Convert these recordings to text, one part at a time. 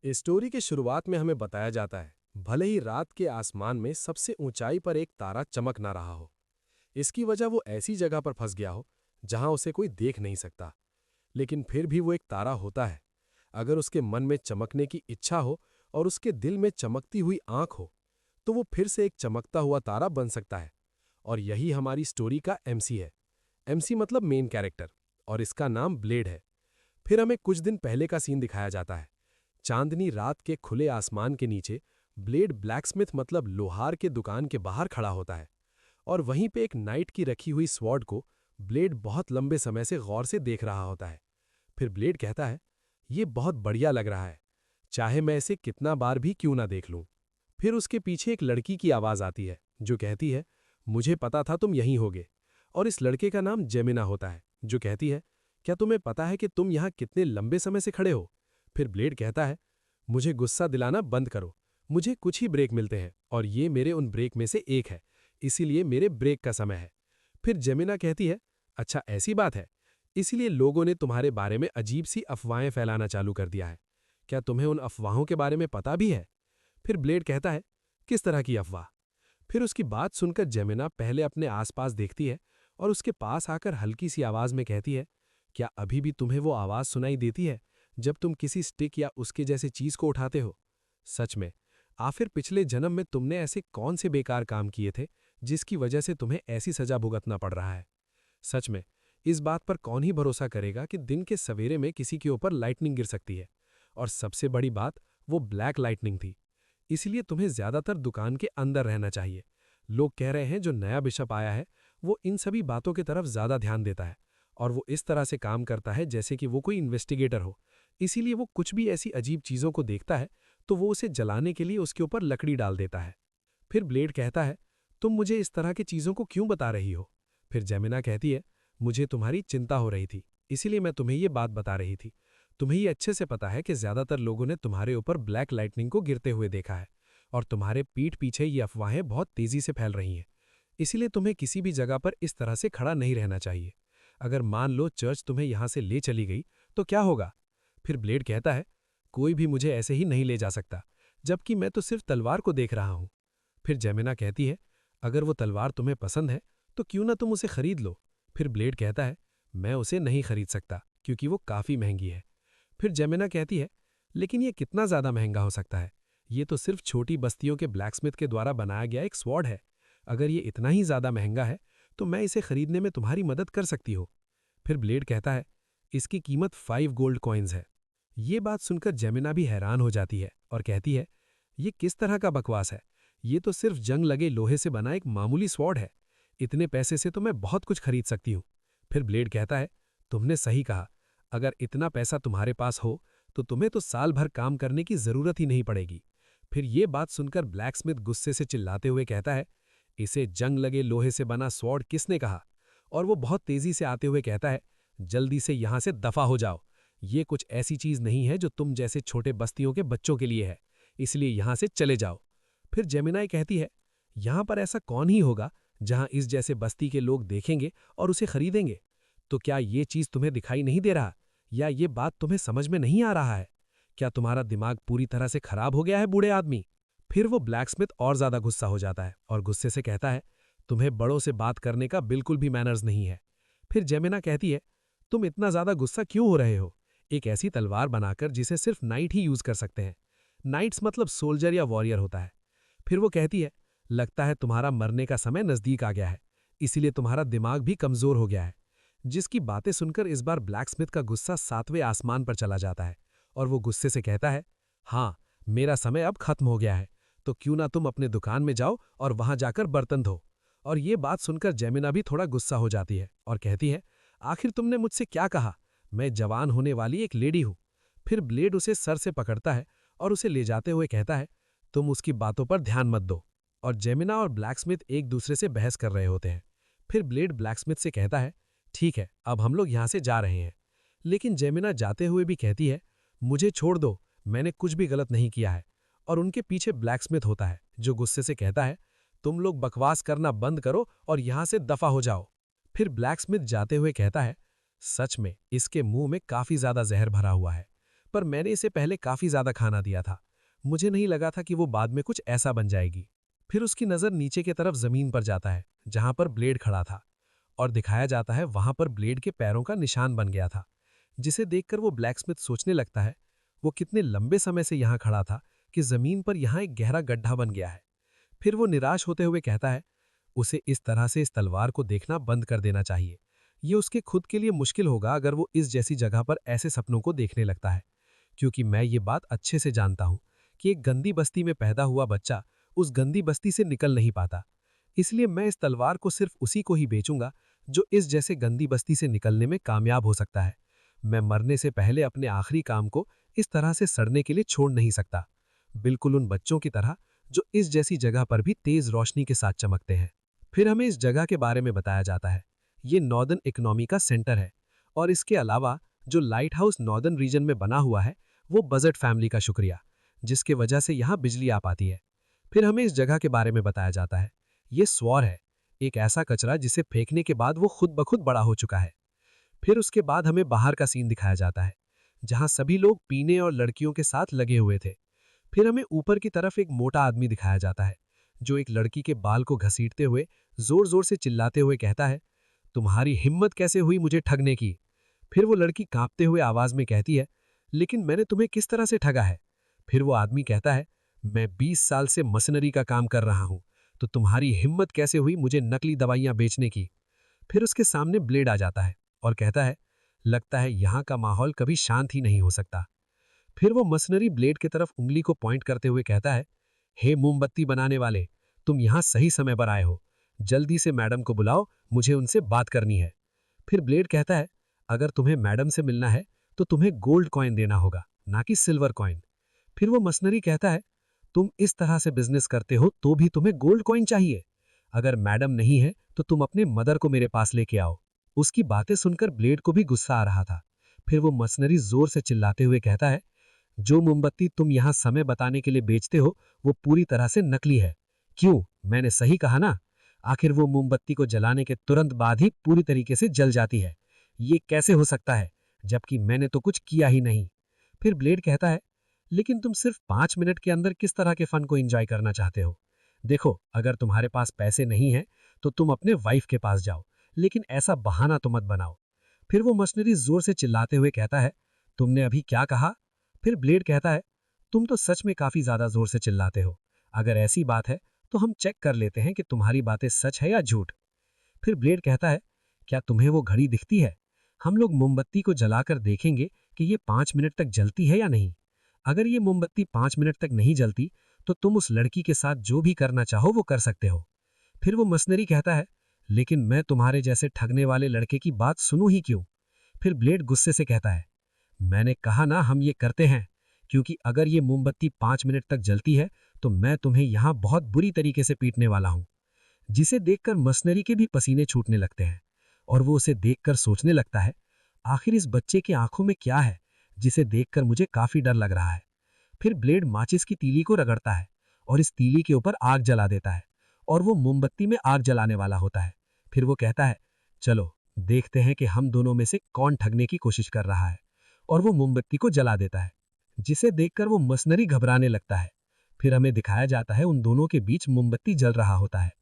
इस स्टोरी के शुरुआत में हमें बताया जाता है, भले ही रात के आसमान में सबसे ऊंचाई पर एक तारा चमक ना रहा हो। इसकी वजह वो ऐसी जगह पर फंस गया हो जहां उसे कोई देख नहीं सकता। लेकिन फिर भी वो एक तारा होता है। अगर उसके मन में चमकने की इच्छा हो और उसके दिल में चमकती हुई आंख हो, तो वो फिर से एक चमकता हुआ तारा बन सकता है। और यही हमारी स्टोरी का एमसी है। एमसी मतलब मेन कैरेक्टर, और इसका नाम ब्लेड है। फिर हमें कुछ दिन पहले का सीन दिखाया जाता है। चांदनी रात के खुले आसमान के नीचे ब्लेड ब्लैकस्मिथ मतलब लोहार के दुकान के बाहर खड़ा होता है। और वहीं पे एक नाइट की रखी हुई स्वॉर्ड को ब्लेड बहुत लंबे समय से गौर से देख रहा होता है। फिर ब्लेड कहता है, ये बहुत बढ़िया लग रहा है, चाहे मैं इसे कितना बार भी क्यों ना देख लूं। फिर उसके पीछे एक लड़की की आवाज आती है जो कहती है, मुझे पता था तुम यहीं होगे। और इस लड़के का नाम जेमिना होता है, जो कहती है, क्या तुम्हें पता है कि तुम यहां कितने लंबे समय से खड़े हो। फिर ब्लेड कहता है, मुझे गुस्सा दिलाना बंद करो, मुझे कुछ ही ब्रेक मिलते हैं और ये मेरे उन ब्रेक में से एक है, इसीलिए मेरे ब्रेक का समय है। फिर जेमिना कहती है, अच्छा ऐसी बात है, इसीलिए लोगों ने तुम्हारे बारे में अजीब सी अफवाहें फैलाना चालू कर दिया है। क्या तुम्हें उन अफवाहों के बारे में पता भी है। फिर ब्लेड कहता है, किस तरह की अफवाह। फिर उसकी बात सुनकर जेमिना पहले अपने आसपास देखती है और उसके पास आकर हल्की सी आवाज में कहती है, क्या अभी भी तुम्हें वो आवाज सुनाई देती है जब तुम किसी स्टिक या उसके जैसे चीज को उठाते हो। सच में, आखिर पिछले जन्म में तुमने ऐसे कौन से बेकार काम किए थे जिसकी वजह से तुम्हें ऐसी सजा भुगतना पड़ रहा है। सच में, इस बात पर कौन ही भरोसा करेगा कि दिन के सवेरे में किसी के ऊपर लाइटनिंग गिर सकती है। और सबसे बड़ी बात, वो ब्लैक लाइटनिंग थी। इसलिए तुम्हें ज्यादातर दुकान के अंदर रहना चाहिए। लोग कह रहे हैं जो नया बिशप आया है वो इन सभी बातों की तरफ ज्यादा ध्यान देता है और वो इस तरह से काम करता है जैसे कि वो कोई इन्वेस्टिगेटर हो। इसीलिए वो कुछ भी ऐसी अजीब चीजों को देखता है तो वो उसे जलाने के लिए उसके ऊपर लकड़ी डाल देता है। फिर ब्लेड कहता है, तुम मुझे इस तरह की चीजों को क्यों बता रही हो। फिर जेमिना कहती है, मुझे तुम्हारी चिंता हो रही थी, इसीलिए मैं तुम्हें ये बात बता रही थी। तुम्हें ये अच्छे से पता है कि ज्यादातर लोगों ने तुम्हारे ऊपर ब्लैक लाइटनिंग को गिरते हुए देखा है और तुम्हारे पीठ पीछे ये अफवाहें बहुत तेजी से फैल रही हैं। इसीलिए तुम्हें किसी भी जगह पर इस तरह से खड़ा नहीं रहना चाहिए। अगर मान लो चर्च तुम्हें यहां से ले चली गई तो क्या होगा। फिर ब्लेड कहता है, कोई भी मुझे ऐसे ही नहीं ले जा सकता, जबकि मैं तो सिर्फ तलवार को देख रहा हूं। फिर जेमिना कहती है, अगर वो तलवार तुम्हें पसंद है तो क्यों ना तुम उसे खरीद लो। फिर ब्लेड कहता है, मैं उसे नहीं खरीद सकता क्योंकि वो काफी महंगी है। फिर जेमिना कहती है, लेकिन ये कितना ज्यादा महंगा हो सकता है, ये तो सिर्फ छोटी बस्तियों के ब्लैकस्मिथ के द्वारा बनाया गया एक स्वॉर्ड है। अगर ये इतना ही ज्यादा महंगा है तो मैं इसे खरीदने में तुम्हारी मदद कर सकती हो। फिर ब्लेड कहता है, इसकी कीमत 5 गोल्ड कॉइन्स है। ये बात सुनकर जेमिना भी हैरान हो जाती है और कहती है, ये किस तरह का बकवास है, ये तो सिर्फ जंग लगे लोहे से बना एक मामूली स्वॉर्ड है, इतने पैसे से तो मैं बहुत कुछ खरीद सकती हूँ। फिर ब्लेड कहता है, तुमने सही कहा, अगर इतना पैसा तुम्हारे पास हो तो तुम्हें तो साल भर काम करने की जरूरत ही नहीं पड़ेगी। फिर ये बात सुनकर ब्लैकस्मिथ गुस्से से चिल्लाते हुए कहता है, इसे जंग लगे लोहे से बना स्वॉर्ड किसने कहा। और वो बहुत तेजी से आते हुए कहता है, जल्दी से यहां से दफा हो जाओ, ये कुछ ऐसी चीज नहीं है जो तुम जैसे छोटे बस्तियों के बच्चों के लिए है, इसलिए यहां से चले जाओ। फिर जेमिनाई कहती है, यहां पर ऐसा कौन ही होगा जहां इस जैसे बस्ती के लोग देखेंगे और उसे खरीदेंगे। तो क्या ये चीज तुम्हें दिखाई नहीं दे रहा, या ये बात तुम्हें समझ में नहीं आ रहा है। क्या तुम्हारा दिमाग पूरी तरह से खराब हो गया है बूढ़े आदमी। फिर वो ब्लैकस्मिथ और ज्यादा गुस्सा हो जाता है और गुस्से से कहता है, तुम्हें बड़ों से बात करने का बिल्कुल भी मैनर्स नहीं है। फिर जेमिना कहती है, तुम इतना ज्यादा गुस्सा क्यों हो रहे हो, एक ऐसी तलवार बनाकर जिसे सिर्फ नाइट ही यूज कर सकते हैं। नाइट्स मतलब सोल्जर या वॉरियर होता है। फिर वो कहती है, लगता है तुम्हारा मरने का समय नजदीक आ गया है, इसीलिए तुम्हारा दिमाग भी कमजोर हो गया है। जिसकी बातें सुनकर इस बार ब्लैकस्मिथ का गुस्सा 7वें आसमान पर चला जाता है और वो गुस्से से कहता है, हाँ, मेरा समय अब खत्म हो गया है, तो क्यों ना तुम अपने दुकान में जाओ और वहां जाकर बर्तन धो। और ये बात सुनकर जेमिना भी थोड़ा गुस्सा हो जाती है और कहती है, आखिर तुमने मुझसे क्या कहा, मैं जवान होने वाली एक लेडी हूं। फिर ब्लेड उसे सर से पकड़ता है और उसे ले जाते हुए कहता है, तुम उसकी बातों पर ध्यान मत दो। और जेमिना और ब्लैकस्मिथ एक दूसरे से बहस कर रहे होते हैं। फिर ब्लेड ब्लैकस्मिथ से कहता है, ठीक है, अब हम लोग यहां से जा रहे हैं। लेकिन जेमिना जाते हुए भी कहती है, मुझे छोड़ दो, मैंने कुछ भी गलत नहीं किया है। और उनके पीछे ब्लैकस्मिथ होता है जो गुस्से से कहता है, तुम लोग बकवास करना बंद करो और यहां से दफा हो जाओ। फिर ब्लैकस्मिथ जाते हुए कहता है, सच में इसके मुंह में काफी ज्यादा जहर भरा हुआ है, पर मैंने इसे पहले काफी ज्यादा खाना दिया था। मुझे नहीं लगा था कि वो बाद में कुछ ऐसा बन जाएगी। फिर उसकी नजर नीचे की तरफ जमीन पर जाता है, जहां पर ब्लेड खड़ा था, और दिखाया जाता है वहां पर ब्लेड के पैरों का निशान बन गया था, जिसे देखकर वो ब्लैकस्मिथ सोचने लगता है वो कितने लंबे समय से यहां खड़ा था कि जमीन पर यहां एक गहरा गड्ढा बन गया है। फिर वो निराश होते हुए कहता है उसे इस तरह से इस तलवार को देखना बंद कर देना चाहिए। ये उसके खुद के लिए मुश्किल होगा अगर वो इस जैसी जगह पर ऐसे सपनों को देखने लगता है, क्योंकि मैं ये बात अच्छे से जानता हूं कि एक गंदी बस्ती में पैदा हुआ बच्चा उस गंदी बस्ती से निकल नहीं पाता। इसलिए मैं इस तलवार को सिर्फ उसी को ही बेचूंगा जो इस जैसे गंदी बस्ती से निकलने में कामयाब हो सकता है। मैं मरने से पहले अपने आखिरी काम को इस तरह से सड़ने के लिए छोड़ नहीं सकता, बिल्कुल उन बच्चों की तरह जो इस जैसी जगह पर भी तेज रोशनी के साथ चमकते हैं। फिर हमें इस जगह के बारे में बताया जाता है ये नॉर्दर्न इकोनॉमी का सेंटर है, और इसके अलावा जो लाइट हाउस नॉर्दर्न रीजन में बना हुआ है वो बजट फैमिली का शुक्रिया, जिसके वजह से यहाँ बिजली आ पाती है। फिर हमें इस जगह के बारे में बताया जाता है ये स्वॉर है, एक ऐसा कचरा जिसे फेंकने के बाद वो खुद ब खुद बड़ा हो चुका है। फिर उसके बाद हमें बाहर का सीन दिखाया जाता है, जहां सभी लोग पीने और लड़कियों के साथ लगे हुए थे। फिर हमें ऊपर की तरफ एक मोटा आदमी दिखाया जाता है जो एक लड़की के बाल को घसीटते हुए जोर जोर से चिल्लाते हुए कहता है तुम्हारी हिम्मत कैसे हुई मुझे ठगने की। फिर वो लड़की कांपते हुए आवाज में कहती है लेकिन मैंने तुम्हें किस तरह से ठगा है। फिर वो आदमी कहता है मैं 20 साल से मशीनरी का काम कर रहा हूं, तो तुम्हारी हिम्मत कैसे हुई मुझे नकली दवाइयां बेचने की। फिर उसके सामने ब्लेड आ जाता है और कहता है लगता है यहां का माहौल कभी शांत ही नहीं हो सकता। फिर वो मशीनरी ब्लेड की तरफ उंगली को पॉइंट करते हुए कहता है हे मोमबत्ती बनाने वाले, तुम यहां सही समय पर आए हो, जल्दी से मैडम को बुलाओ, मुझे उनसे बात करनी है। फिर ब्लेड कहता है अगर तुम्हें मैडम से मिलना है तो तुम्हें गोल्ड कॉइन देना होगा, ना कि सिल्वर कॉइन। फिर वो मशीनरी कहता है तुम इस तरह से बिजनेस करते हो तो भी तुम्हें गोल्ड कॉइन चाहिए। अगर मैडम नहीं है तो तुम अपने मदर को मेरे पास लेके आओ। उसकी बातें सुनकर ब्लेड को भी गुस्सा आ रहा था। फिर वो मशीनरी जोर से चिल्लाते हुए कहता है जो मोमबत्ती तुम यहां समय बताने के लिए बेचते हो वो पूरी तरह से नकली है। क्यों, मैंने सही कहा ना। आखिर वो मोमबत्ती को जलाने के तुरंत बाद ही पूरी तरीके से जल जाती है। ये कैसे हो सकता है, जबकि मैंने तो कुछ किया ही नहीं। फिर ब्लेड कहता है लेकिन तुम सिर्फ 5 मिनट के अंदर किस तरह के फन को एंजॉय करना चाहते हो। देखो, अगर तुम्हारे पास पैसे नहीं हैं तो तुम अपने वाइफ के पास जाओ, लेकिन ऐसा बहाना तो मत बनाओ। फिर वो मशीनरी जोर से चिल्लाते हुए कहता है तुमने अभी क्या कहा। फिर ब्लेड कहता है तुम तो सच में काफी ज्यादा जोर से चिल्लाते हो। अगर ऐसी बात है तो हम चेक कर लेते हैं कि तुम्हारी बातें सच है या झूठ। फिर ब्लेड कहता है क्या तुम्हें वो घड़ी दिखती है। हम लोग मोमबत्ती को जलाकर देखेंगे कि ये 5 मिनट तक जलती है या नहीं। अगर ये मोमबत्ती 5 मिनट तक नहीं जलती तो तुम उस लड़की के साथ जो भी करना चाहो वो कर सकते हो। फिर वो मशीनरी कहता है लेकिन मैं तुम्हारे जैसे ठगने वाले लड़के की बात सुनूं ही क्यों। फिर ब्लेड गुस्से से कहता है मैंने कहा ना हम ये करते हैं, क्योंकि अगर ये मोमबत्ती 5 मिनट तक जलती है तो मैं तुम्हें यहां बहुत बुरी तरीके से पीटने वाला हूं। जिसे देखकर मशीनरी के भी पसीने छूटने लगते हैं, और वो उसे देखकर सोचने लगता है आखिर इस बच्चे की आंखों में क्या है जिसे देखकर मुझे काफी डर लग रहा है। फिर ब्लेड माचिस की तीली को रगड़ता है और इस तीली के ऊपर आग जला देता है, और वो मोमबत्ती में आग जलाने वाला होता है। फिर वो कहता है चलो देखते हैं कि हम दोनों में से कौन ठगने की कोशिश कर रहा है, और वो मोमबत्ती को जला देता है, जिसे देखकर वो मशीनरी घबराने लगता है। फिर हमें दिखाया जाता है उन दोनों के बीच मोमबत्ती जल रहा होता है,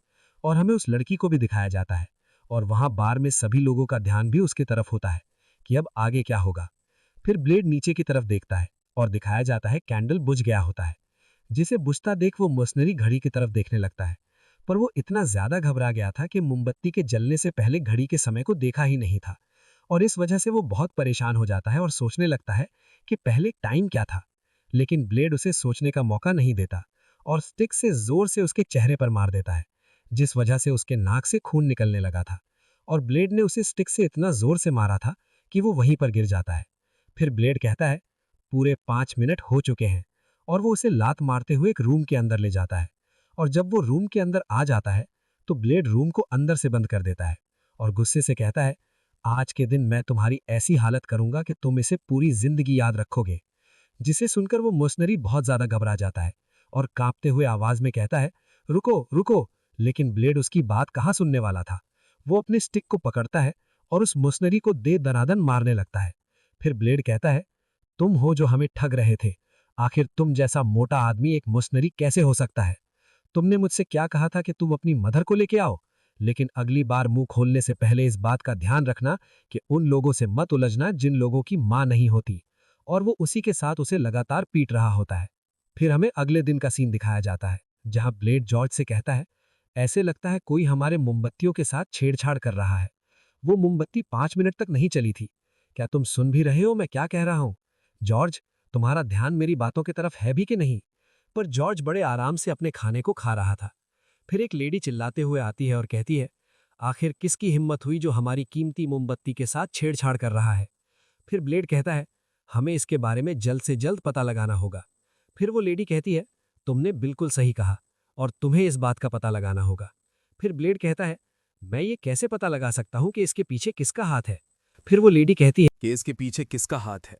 और हमें उस लड़की को भी दिखाया जाता है, और वहां बार में सभी लोगों का ध्यान भी उसकी तरफ होता है कि अब आगे क्या होगा। फिर ब्लेड नीचे की तरफ देखता है और दिखाया जाता है कैंडल बुझ गया होता है, जिसे बुझता देख वो मशीनरी घड़ी की तरफ देखने लगता है। पर वो इतना ज्यादा घबरा गया था कि मोमबत्ती के जलने से पहले घड़ी के समय को देखा ही नहीं था, और इस वजह से वो बहुत परेशान हो जाता है और सोचने लगता है कि पहले टाइम क्या था। लेकिन ब्लेड उसे सोचने का मौका नहीं देता और स्टिक से जोर से उसके चेहरे पर मार देता है, जिस वजह से उसके नाक से खून निकलने लगा था, और ब्लेड ने उसे स्टिक से इतना जोर से मारा था कि वो वहीं पर गिर जाता है। फिर ब्लेड कहता है पूरे 5 मिनट हो चुके हैं, और वो उसे लात मारते हुए एक रूम के अंदर ले जाता है। और जब वो रूम के अंदर आ जाता है तो ब्लेड रूम को अंदर से बंद कर देता है और गुस्से से कहता है आज के दिन मैं तुम्हारी ऐसी हालत करूंगा कि तुम इसे पूरी जिंदगी याद रखोगे। जिसे सुनकर वो मशीनरी बहुत ज्यादा घबरा जाता है और कांपते हुए आवाज में कहता है रुको रुको। लेकिन ब्लेड उसकी बात कहाँ सुनने वाला था। वो अपने स्टिक को पकड़ता है और उस मशीनरी को दे दनादन मारने लगता है। फिर ब्लेड कहता है तुम हो जो हमें ठग रहे थे। आखिर तुम जैसा मोटा आदमी एक मर्सनरी कैसे हो सकता है? तुमने मुझसे क्या कहा था कि तुम अपनी मदर को लेके आओ? लेकिन अगली बार मुंह खोलने से पहले इस बात का ध्यान रखना कि उन लोगों से मत उलझना जिन लोगों की मां नहीं होती। और वो उसी के साथ उसे लगातार पीट रहा होता है। फिर हमें अगले दिन का सीन दिखाया जाता है, जहां ब्लेड जॉर्ज से कहता है, ऐसे लगता है कोई हमारे मोमबत्तियों के साथ छेड़छाड़ कर रहा है। वो मोमबत्ती 5 मिनट तक नहीं चली थी। क्या तुम सुन भी रहे हो मैं क्या कह रहा हूं? जॉर्ज, तुम्हारा ध्यान मेरी बातों की तरफ है भी कि नहीं? पर जॉर्ज बड़े आराम से अपने खाने को खा रहा था। फिर एक लेडी चिल्लाते हुए आती है और कहती है, आखिर किसकी हिम्मत हुई जो हमारी कीमती मोमबत्ती के साथ छेड़छाड़ कर रहा है? फिर ब्लेड कहता है, हमें इसके बारे में जल्द से जल्द पता लगाना होगा। फिर वो लेडी कहती है, तुमने बिल्कुल सही कहा और तुम्हें इस बात का पता लगाना होगा। फिर ब्लेड कहता है, मैं ये कैसे पता लगा सकता हूं कि इसके पीछे किसका हाथ है? फिर वो लेडी कहती है, कि इसके पीछे किसका हाथ है।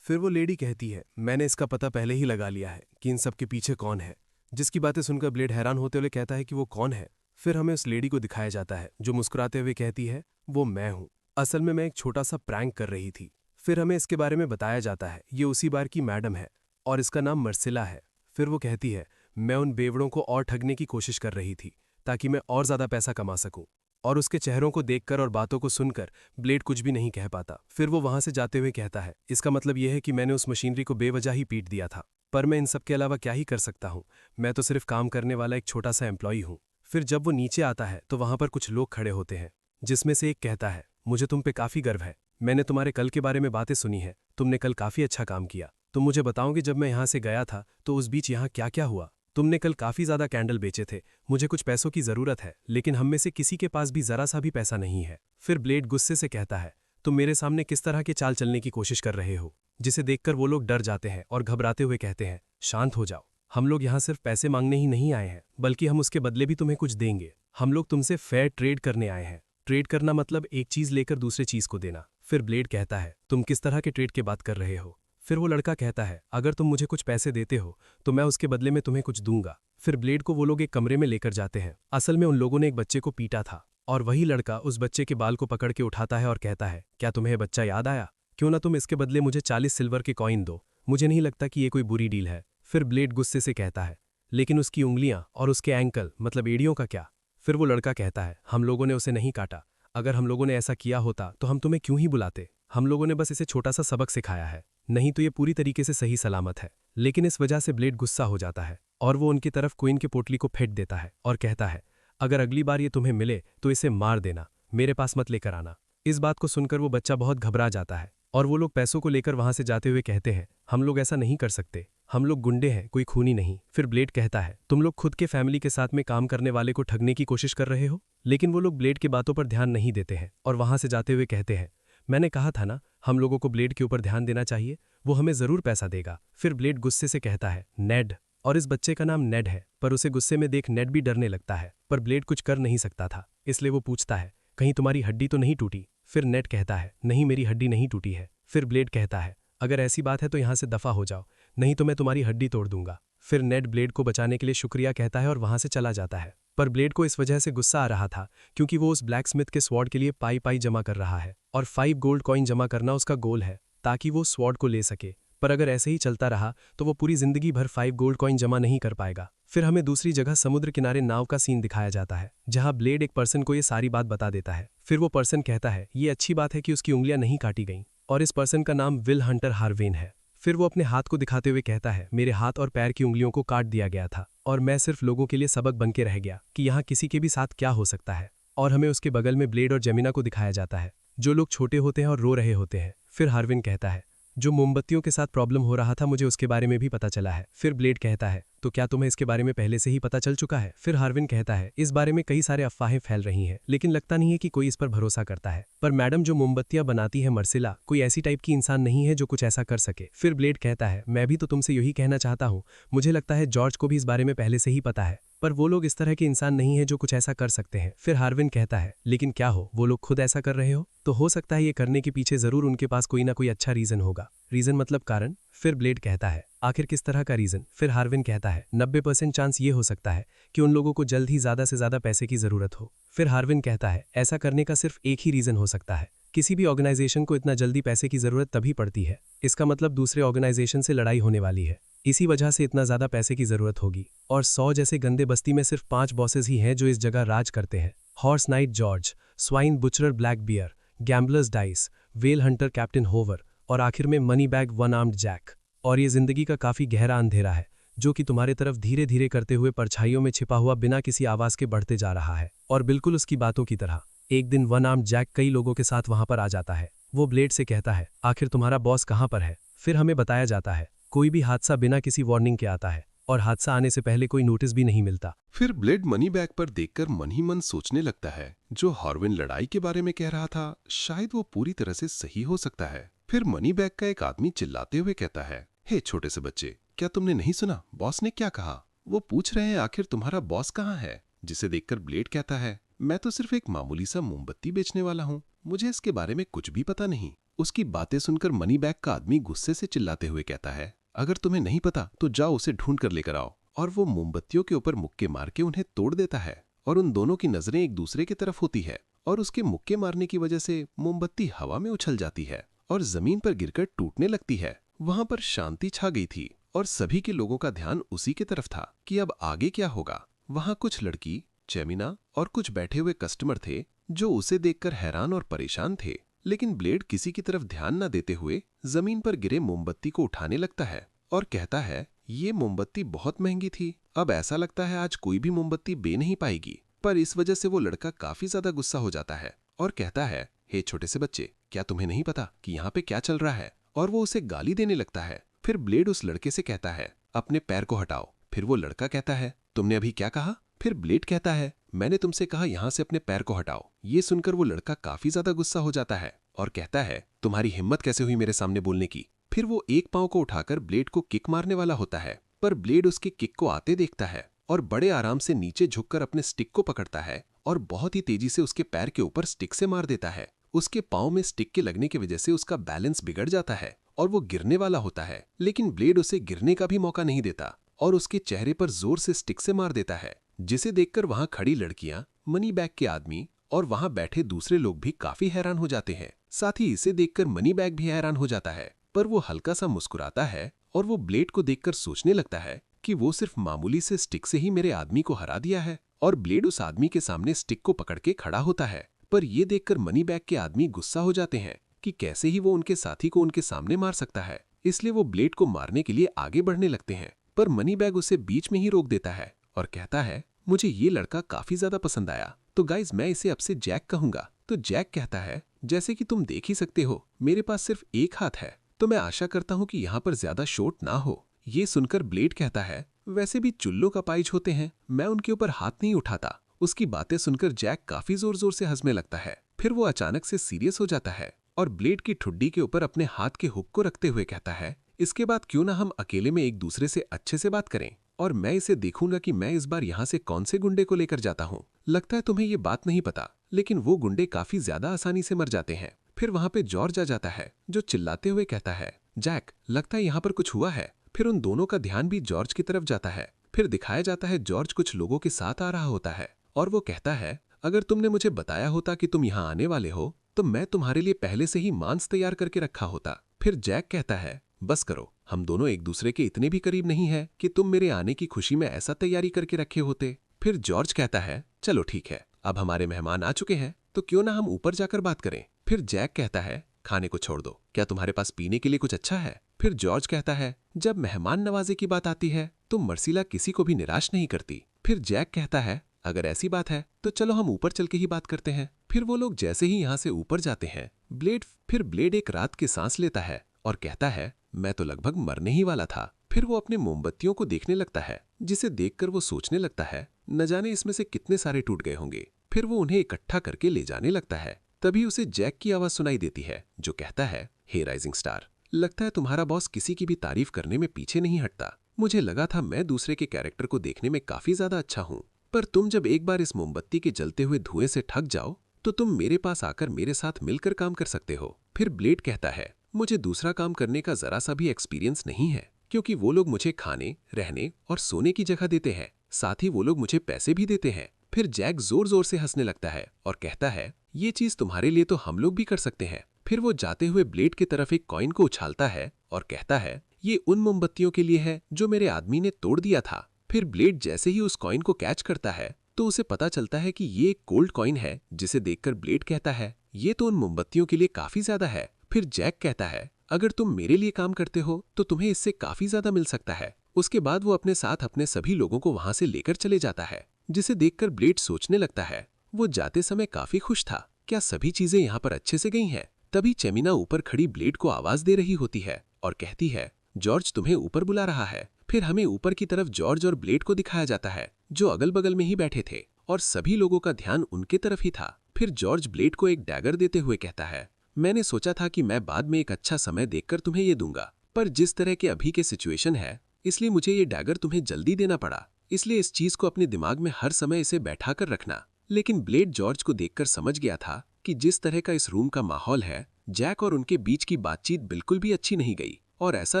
फिर वो लेडी कहती है, मैंने इसका पता पहले ही लगा लिया है कि इन सब के पीछे कौन है। जिसकी बातें सुनकर ब्लेड हैरान होते हुए कहता है कि वो कौन है। फिर हमें उस लेडी को दिखाया जाता है जो मुस्कुराते हुए कहती है, वो मैं हूं। असल में मैं एक छोटा सा प्रैंक कर रही थी। फिर हमें इसके बारे में बताया जाता है, ये उसी बार की मैडम है और इसका नाम मर्सिला है। फिर वो कहती है, मैं उन बेवड़ों को और ठगने की कोशिश कर रही थी ताकि मैं और ज्यादा पैसा कमा सकूं। और उसके चेहरों को देखकर और बातों को सुनकर ब्लेड कुछ भी नहीं कह पाता। फिर वो वहां से जाते हुए कहता है, इसका मतलब यह है कि मैंने उस मशीनरी को बेवजह ही पीट दिया था, पर मैं इन सब के अलावा क्या ही कर सकता हूं। मैं तो सिर्फ काम करने वाला एक छोटा सा एम्प्लॉई हूं। फिर जब वो नीचे आता है तो वहां पर कुछ लोग खड़े होते हैं, जिसमें से एक कहता है, मुझे तुम पे काफी गर्व है। मैंने तुम्हारे कल के बारे में बातें सुनी है, तुमने कल काफी अच्छा काम किया। तुम मुझे बताओगे जब मैं यहाँ से गया था तो उस बीच यहाँ क्या क्या हुआ? तुमने कल काफी ज्यादा कैंडल बेचे थे। मुझे कुछ पैसों की जरूरत है, लेकिन हम में से किसी के पास भी जरा सा भी पैसा नहीं है। फिर ब्लेड गुस्से से कहता है, तुम मेरे सामने किस तरह के चाल चलने की कोशिश कर रहे हो? जिसे देखकर वो लोग डर जाते हैं और घबराते हुए कहते हैं, शांत हो जाओ। हम लोग यहाँ सिर्फ पैसे मांगने ही नहीं आए हैं, बल्कि हम उसके बदले भी तुम्हें कुछ देंगे। हम लोग तुमसे फेयर ट्रेड करने आए हैं। ट्रेड करना मतलब एक चीज लेकर दूसरे चीज को देना। फिर ब्लेड कहता है, तुम किस तरह के ट्रेड की बात कर रहे हो? फिर वो लड़का कहता है, अगर तुम मुझे कुछ पैसे देते हो तो मैं उसके बदले में तुम्हें कुछ दूंगा। फिर ब्लेड को वो लोग एक कमरे में लेकर जाते हैं। असल में उन लोगों ने एक बच्चे को पीटा था और वही लड़का उस बच्चे के बाल को पकड़ के उठाता है और कहता है, क्या तुम्हें बच्चा याद आया? क्यों ना तुम इसके बदले मुझे 40 सिल्वर के कॉइन दो। मुझे नहीं लगता कि ये कोई बुरी डील है। फिर ब्लेड गुस्से से कहता है, लेकिन उसकी उंगलियां और उसके एंकल मतलब एड़ियों का क्या? फिर वो लड़का कहता है, हम लोगों ने उसे नहीं काटा। अगर हम लोगों ने ऐसा किया होता तो हम तुम्हें क्यों ही बुलाते? हम लोगों ने बस इसे छोटा सा सबक सिखाया है, नहीं तो ये पूरी तरीके से सही सलामत है। लेकिन इस वजह से ब्लेड गुस्सा हो जाता है और वो उनकी तरफ क्वीन के पोटली को फेंक देता है और कहता है, अगर अगली बार ये तुम्हें मिले तो इसे मार देना, मेरे पास मत लेकर आना। इस बात को सुनकर वो बच्चा बहुत घबरा जाता है और वो लोग पैसों को लेकर वहां से जाते हुए कहते हैं, हम लोग ऐसा नहीं कर सकते, हम लोग गुंडे हैं, कोई खूनी नहीं। फिर ब्लेड कहता है, तुम लोग खुद के फैमिली के साथ में काम करने वाले को ठगने की कोशिश कर रहे हो। लेकिन वो लोग ब्लेड की बातों पर ध्यान नहीं देते हैं और वहां से जाते हुए कहते हैं, मैंने कहा था ना, हम लोगों को ब्लेड के ऊपर ध्यान देना चाहिए, वो हमें जरूर पैसा देगा। फिर ब्लेड गुस्से से कहता है, नेड। और इस बच्चे का नाम नेड है, पर उसे गुस्से में देख नेड भी डरने लगता है, पर ब्लेड कुछ कर नहीं सकता था, इसलिए वो पूछता है, कहीं तुम्हारी हड्डी तो नहीं टूटी? फिर नेड कहता है, नहीं मेरी हड्डी नहीं टूटी है। फिर ब्लेड कहता है, अगर ऐसी बात है तो यहाँ से दफा हो जाओ, नहीं तो मैं तुम्हारी हड्डी तोड़ दूंगा। फिर नेड ब्लेड को बचाने के लिए शुक्रिया कहता है और वहां से चला जाता है। पर ब्लेड को इस वजह से गुस्सा आ रहा था क्योंकि वो उस ब्लैक स्मिथ के स्वॉर्ड के लिए पाई पाई जमा कर रहा है और 5 गोल्ड कॉइन जमा करना उसका गोल है ताकि वो स्वॉर्ड को ले सके। पर अगर ऐसे ही चलता रहा तो वो पूरी जिंदगी भर 5 गोल्ड कॉइन जमा नहीं कर पाएगा। फिर हमें दूसरी जगह समुद्र किनारे नाव का सीन दिखाया जाता है, जहां ब्लेड एक पर्सन को ये सारी बात बता देता है। फिर वो पर्सन कहता है, ये अच्छी बात है कि उसकी उंगलियां नहीं काटी गईं और इस पर्सन का नाम विल हंटर हार्वेन है। फिर वो अपने हाथ को दिखाते हुए कहता है, मेरे हाथ और पैर की उंगलियों को काट दिया गया था और मैं सिर्फ लोगों के लिए सबक बन के रह गया कि यहाँ किसी के भी साथ क्या हो सकता है। और हमें उसके बगल में ब्लेड और जेमिना को दिखाया जाता है, जो लोग छोटे होते हैं और रो रहे होते हैं। फिर हार्विन कहता है, जो मोमबत्तियों के साथ प्रॉब्लम हो रहा था मुझे उसके बारे में भी पता चला है। फिर ब्लेड कहता है, तो क्या तुम्हें इसके बारे में पहले से ही पता चल चुका है? फिर हार्विन कहता है, इस बारे में कई सारे अफवाहें फैल रही हैं, लेकिन लगता नहीं है कि कोई इस पर भरोसा करता है। पर मैडम जो मोमबत्तियां बनाती है मर्सिला कोई ऐसी टाइप की इंसान नहीं है जो कुछ ऐसा कर सके। फिर ब्लेड कहता है, मैं भी तो तुमसे यही कहना चाहता हूँ, मुझे लगता है जॉर्ज को भी इस बारे में पहले से ही पता है, पर वो लोग इस तरह के इंसान नहीं है जो कुछ ऐसा कर सकते हैं। फिर हार्विन कहता है, लेकिन क्या हो वो लोग खुद ऐसा कर रहे हो तो हो सकता है ये करने के पीछे जरूर उनके पास कोई ना कोई अच्छा रीजन होगा। रीजन मतलब कारण। फिर ब्लेड कहता है, आखिर किस तरह का रीजन? फिर हार्विन कहता है, 90% चांस ये हो सकता है कि उन लोगों को जल्द ही ज्यादा से ज्यादा पैसे की जरूरत हो। फिर हार्विन कहता है, ऐसा करने का सिर्फ एक ही रीजन हो सकता है, किसी भी ऑर्गेनाइजेशन को इतना जल्दी पैसे की जरूरत तभी पड़ती है, इसका मतलब दूसरे ऑर्गेनाइजेशन से लड़ाई होने वाली है, इसी वजह से इतना ज्यादा पैसे की जरूरत होगी। और 100 जैसे गंदे बस्ती में सिर्फ 5 बॉसेस ही हैं जो इस जगह राज करते हैं। Horse knight George, swine butcherer black bear, gamblers dice, whale hunter captain Hover और आखिर में money bag one armed Jack. और ये जिंदगी का काफी गहरा अंधेरा है जो कि तुम्हारे तरफ धीरे धीरे करते हुए परछाइयों में छिपा हुआ बिना किसी आवाज के बढ़ते जा रहा है। और बिल्कुल उसकी बातों की तरह एक दिन वन आर्म्ड जैक कई लोगों के साथ वहां पर आ जाता है। वो ब्लेड से कहता है, आखिर तुम्हारा बॉस कहां पर है? फिर हमें बताया जाता है कोई भी हादसा बिना किसी वार्निंग के आता है और हादसा आने से पहले कोई नोटिस भी नहीं मिलता। फिर ब्लेड मनी बैग पर देखकर मन ही मन सोचने लगता है जो हॉर्विन लड़ाई के बारे में कह रहा था शायद वो पूरी तरह से सही हो सकता है। फिर मनी बैग का एक आदमी चिल्लाते हुए कहता है, हे छोटे से बच्चे, क्या तुमने नहीं सुना बॉस ने क्या कहा? वो पूछ रहे हैं आखिर तुम्हारा बॉस कहाँ है? जिसे देखकर ब्लेड कहता है, मैं तो सिर्फ एक मामूली सा मोमबत्ती बेचने वाला हूँ, मुझे इसके बारे में कुछ भी पता नहीं। उसकी बातें सुनकर मनी बैग का आदमी गुस्से से चिल्लाते हुए कहता है, अगर तुम्हें नहीं पता तो जाओ उसे ढूंढ कर लेकर आओ। और वो मोमबत्तियों के ऊपर मुक्के मार के उन्हें तोड़ देता है और उन दोनों की नजरें एक दूसरे की तरफ होती है और उसके मुक्के मारने की वजह से मोमबत्ती हवा में उछल जाती है और जमीन पर गिरकर टूटने लगती है। वहां पर शांति छा गई थी और सभी के लोगों का ध्यान उसी की तरफ था कि अब आगे क्या होगा। वहां कुछ लड़की, चेमिना और कुछ बैठे हुए कस्टमर थे जो उसे देखकर हैरान और परेशान थे, लेकिन ब्लेड किसी की तरफ ध्यान न देते हुए जमीन पर गिरे मोमबत्ती को उठाने लगता है और कहता है, ये मोमबत्ती बहुत महंगी थी, अब ऐसा लगता है आज कोई भी मोमबत्ती बे नहीं पाएगी। पर इस वजह से वो लड़का काफी ज्यादा गुस्सा हो जाता है और कहता है, हे छोटे से बच्चे, क्या तुम्हें नहीं पता कि यहाँ पे क्या चल रहा है? और वो उसे गाली देने लगता है। फिर ब्लेड उस लड़के से कहता है, अपने पैर को हटाओ। फिर वो लड़का कहता है, तुमने अभी क्या कहा? फिर ब्लेड कहता है, मैंने तुमसे कहा यहाँ से अपने पैर को हटाओ। ये सुनकर वो लड़का काफी ज्यादा गुस्सा हो जाता है और कहता है, तुम्हारी हिम्मत कैसे हुई मेरे सामने बोलने की? फिर वो एक पांव को उठाकर ब्लेड को किक मारने वाला होता है, पर ब्लेड उसके किक को आते देखता है और बड़े आराम से नीचे झुककर अपने स्टिक को पकड़ता है और बहुत ही तेजी से उसके पैर के ऊपर स्टिक से मार देता है। उसके पांव में स्टिक के लगने की वजह से उसका बैलेंस बिगड़ जाता है और वो गिरने वाला होता है, लेकिन ब्लेड उसे गिरने का भी मौका नहीं देता और उसके चेहरे पर जोर से स्टिक से मार देता है, जिसे देखकर वहां खड़ी लड़कियां, मनी बैग के आदमी और वहां बैठे दूसरे लोग भी काफी हैरान हो जाते हैं। साथ ही इसे देखकर मनी बैग भी हैरान हो जाता है, पर वो हल्का सा मुस्कुराता है और वो ब्लेड को देखकर सोचने लगता है कि वो सिर्फ मामूली से स्टिक से ही मेरे आदमी को हरा दिया है। और ब्लेड उस आदमी के सामने स्टिक को पकड़ के खड़ा होता है, पर ये देखकर मनी बैग के आदमी गुस्सा हो जाते हैं कि कैसे ही वो उनके साथी को उनके सामने मार सकता है। इसलिए वो ब्लेड को मारने के लिए आगे बढ़ने लगते हैं, पर मनी बैग उसे बीच में ही रोक देता है और कहता है, मुझे ये लड़का काफी ज्यादा पसंद आया, तो गाइज मैं इसे अब से जैक कहूंगा। तो जैक कहता है, जैसे कि तुम देख ही सकते हो मेरे पास सिर्फ एक हाथ है, तो मैं आशा करता हूं कि यहाँ पर ज्यादा चोट ना हो। ये सुनकर ब्लेड कहता है, वैसे भी चुल्लों का पाइज होते हैं, मैं उनके ऊपर हाथ नहीं उठाता। उसकी बातें सुनकर जैक काफी जोर जोर से हंसने लगता है। फिर वो अचानक से सीरियस हो जाता है और ब्लेड की ठुड्डी के ऊपर अपने हाथ के हुक को रखते हुए कहता है, इसके बाद क्यों ना हम अकेले में एक दूसरे से अच्छे से बात करें और मैं इसे देखूंगा कि मैं इस बार यहाँ से कौन से गुंडे को लेकर जाता हूँ। लगता है तुम्हें ये बात नहीं पता, लेकिन वो गुंडे काफी ज्यादा आसानी से मर जाते हैं। फिर वहां पे जॉर्ज आ जाता है जो चिल्लाते हुए कहता है, जैक लगता है यहाँ पर कुछ हुआ है। फिर उन दोनों का ध्यान भी जॉर्ज की तरफ जाता है। फिर दिखाया जाता है जॉर्ज कुछ लोगों के साथ आ रहा होता है और वो कहता है, अगर तुमने मुझे बताया होता कि तुम यहाँ आने वाले हो तो मैं तुम्हारे लिए पहले से ही मांस तैयार करके रखा होता। फिर जैक कहता है, बस करो, हम दोनों एक दूसरे के इतने भी करीब नहीं है कि तुम मेरे आने की खुशी में ऐसा तैयारी करके रखे होते। फिर जॉर्ज कहता है, चलो ठीक है, अब हमारे मेहमान आ चुके हैं तो क्यों ना हम ऊपर जाकर बात करें। फिर जैक कहता है, खाने को छोड़ दो, क्या तुम्हारे पास पीने के लिए कुछ अच्छा है? फिर जॉर्ज कहता है, जब मेहमान नवाजी की बात आती है तो मर्सिला किसी को भी निराश नहीं करती। फिर जैक कहता है, अगर ऐसी बात है तो चलो हम ऊपर चल के ही बात करते हैं। फिर वो लोग जैसे ही यहाँ से ऊपर जाते हैं, ब्लेड एक रात की सांस लेता है और कहता है, मैं तो लगभग मरने ही वाला था। फिर वो अपने मोमबत्तियों को देखने लगता है, जिसे देखकर वो सोचने लगता है, न जाने इसमें से कितने सारे टूट गए होंगे। फिर वो उन्हें इकट्ठा करके ले जाने लगता है। तभी उसे जैक की आवाज सुनाई देती है जो कहता है, हे राइजिंग स्टार, लगता है तुम्हारा बॉस किसी की भी तारीफ करने में पीछे नहीं हटता। मुझे लगा था मैं दूसरे के कैरेक्टर को देखने में काफी ज्यादा अच्छा हूँ, पर तुम जब एक बार इस मोमबत्ती के जलते हुए धुएं से ठग जाओ तो तुम मेरे पास आकर मेरे साथ मिलकर काम कर सकते हो। फिर ब्लेड कहता है, मुझे दूसरा काम करने का जरा सा भी एक्सपीरियंस नहीं है, क्योंकि वो लोग मुझे खाने, रहने और सोने की जगह देते हैं, साथ ही वो लोग मुझे पैसे भी देते हैं। फिर जैक जोर जोर से हंसने लगता है और कहता है, ये चीज तुम्हारे लिए तो हम लोग भी कर सकते हैं। फिर वो जाते हुए ब्लेड की तरफ एक कॉइन को उछालता है और कहता है, ये उन मोमबत्तियों के लिए है जो मेरे आदमी ने तोड़ दिया था। फिर ब्लेड जैसे ही उस कॉइन को कैच करता है तो उसे पता चलता है कि ये एक गोल्ड कॉइन है, जिसे देखकर ब्लेड कहता है, ये तो उन मोमबत्तियों के लिए काफी ज्यादा है। फिर जैक कहता है, अगर तुम मेरे लिए काम करते हो तो तुम्हें इससे काफी ज्यादा मिल सकता है। उसके बाद वो अपने साथ अपने सभी लोगों को वहां से लेकर चले जाता है, जिसे देखकर ब्लेड सोचने लगता है। वो जाते समय काफी खुश था, क्या सभी चीजें यहाँ पर अच्छे से गई हैं? तभी चेमिना ऊपर खड़ी ब्लेड को आवाज दे रही होती है और कहती है, जॉर्ज तुम्हें ऊपर बुला रहा है। फिर हमें ऊपर की तरफ जॉर्ज और ब्लेड को दिखाया जाता है, जो अगल बगल में ही बैठे थे और सभी लोगों का ध्यान उनके तरफ ही था। फिर जॉर्ज ब्लेड को एक डैगर देते हुए कहता है, मैंने सोचा था कि मैं बाद में एक अच्छा समय देखकर तुम्हें ये दूंगा, पर जिस तरह के अभी के सिचुएशन है इसलिए मुझे ये डैगर तुम्हें जल्दी देना पड़ा, इसलिए इस चीज को अपने दिमाग में हर समय इसे बैठा कर रखना। लेकिन ब्लेड जॉर्ज को देखकर समझ गया था कि जिस तरह का इस रूम का माहौल है, जैक और उनके बीच की बातचीत बिल्कुल भी अच्छी नहीं गई और ऐसा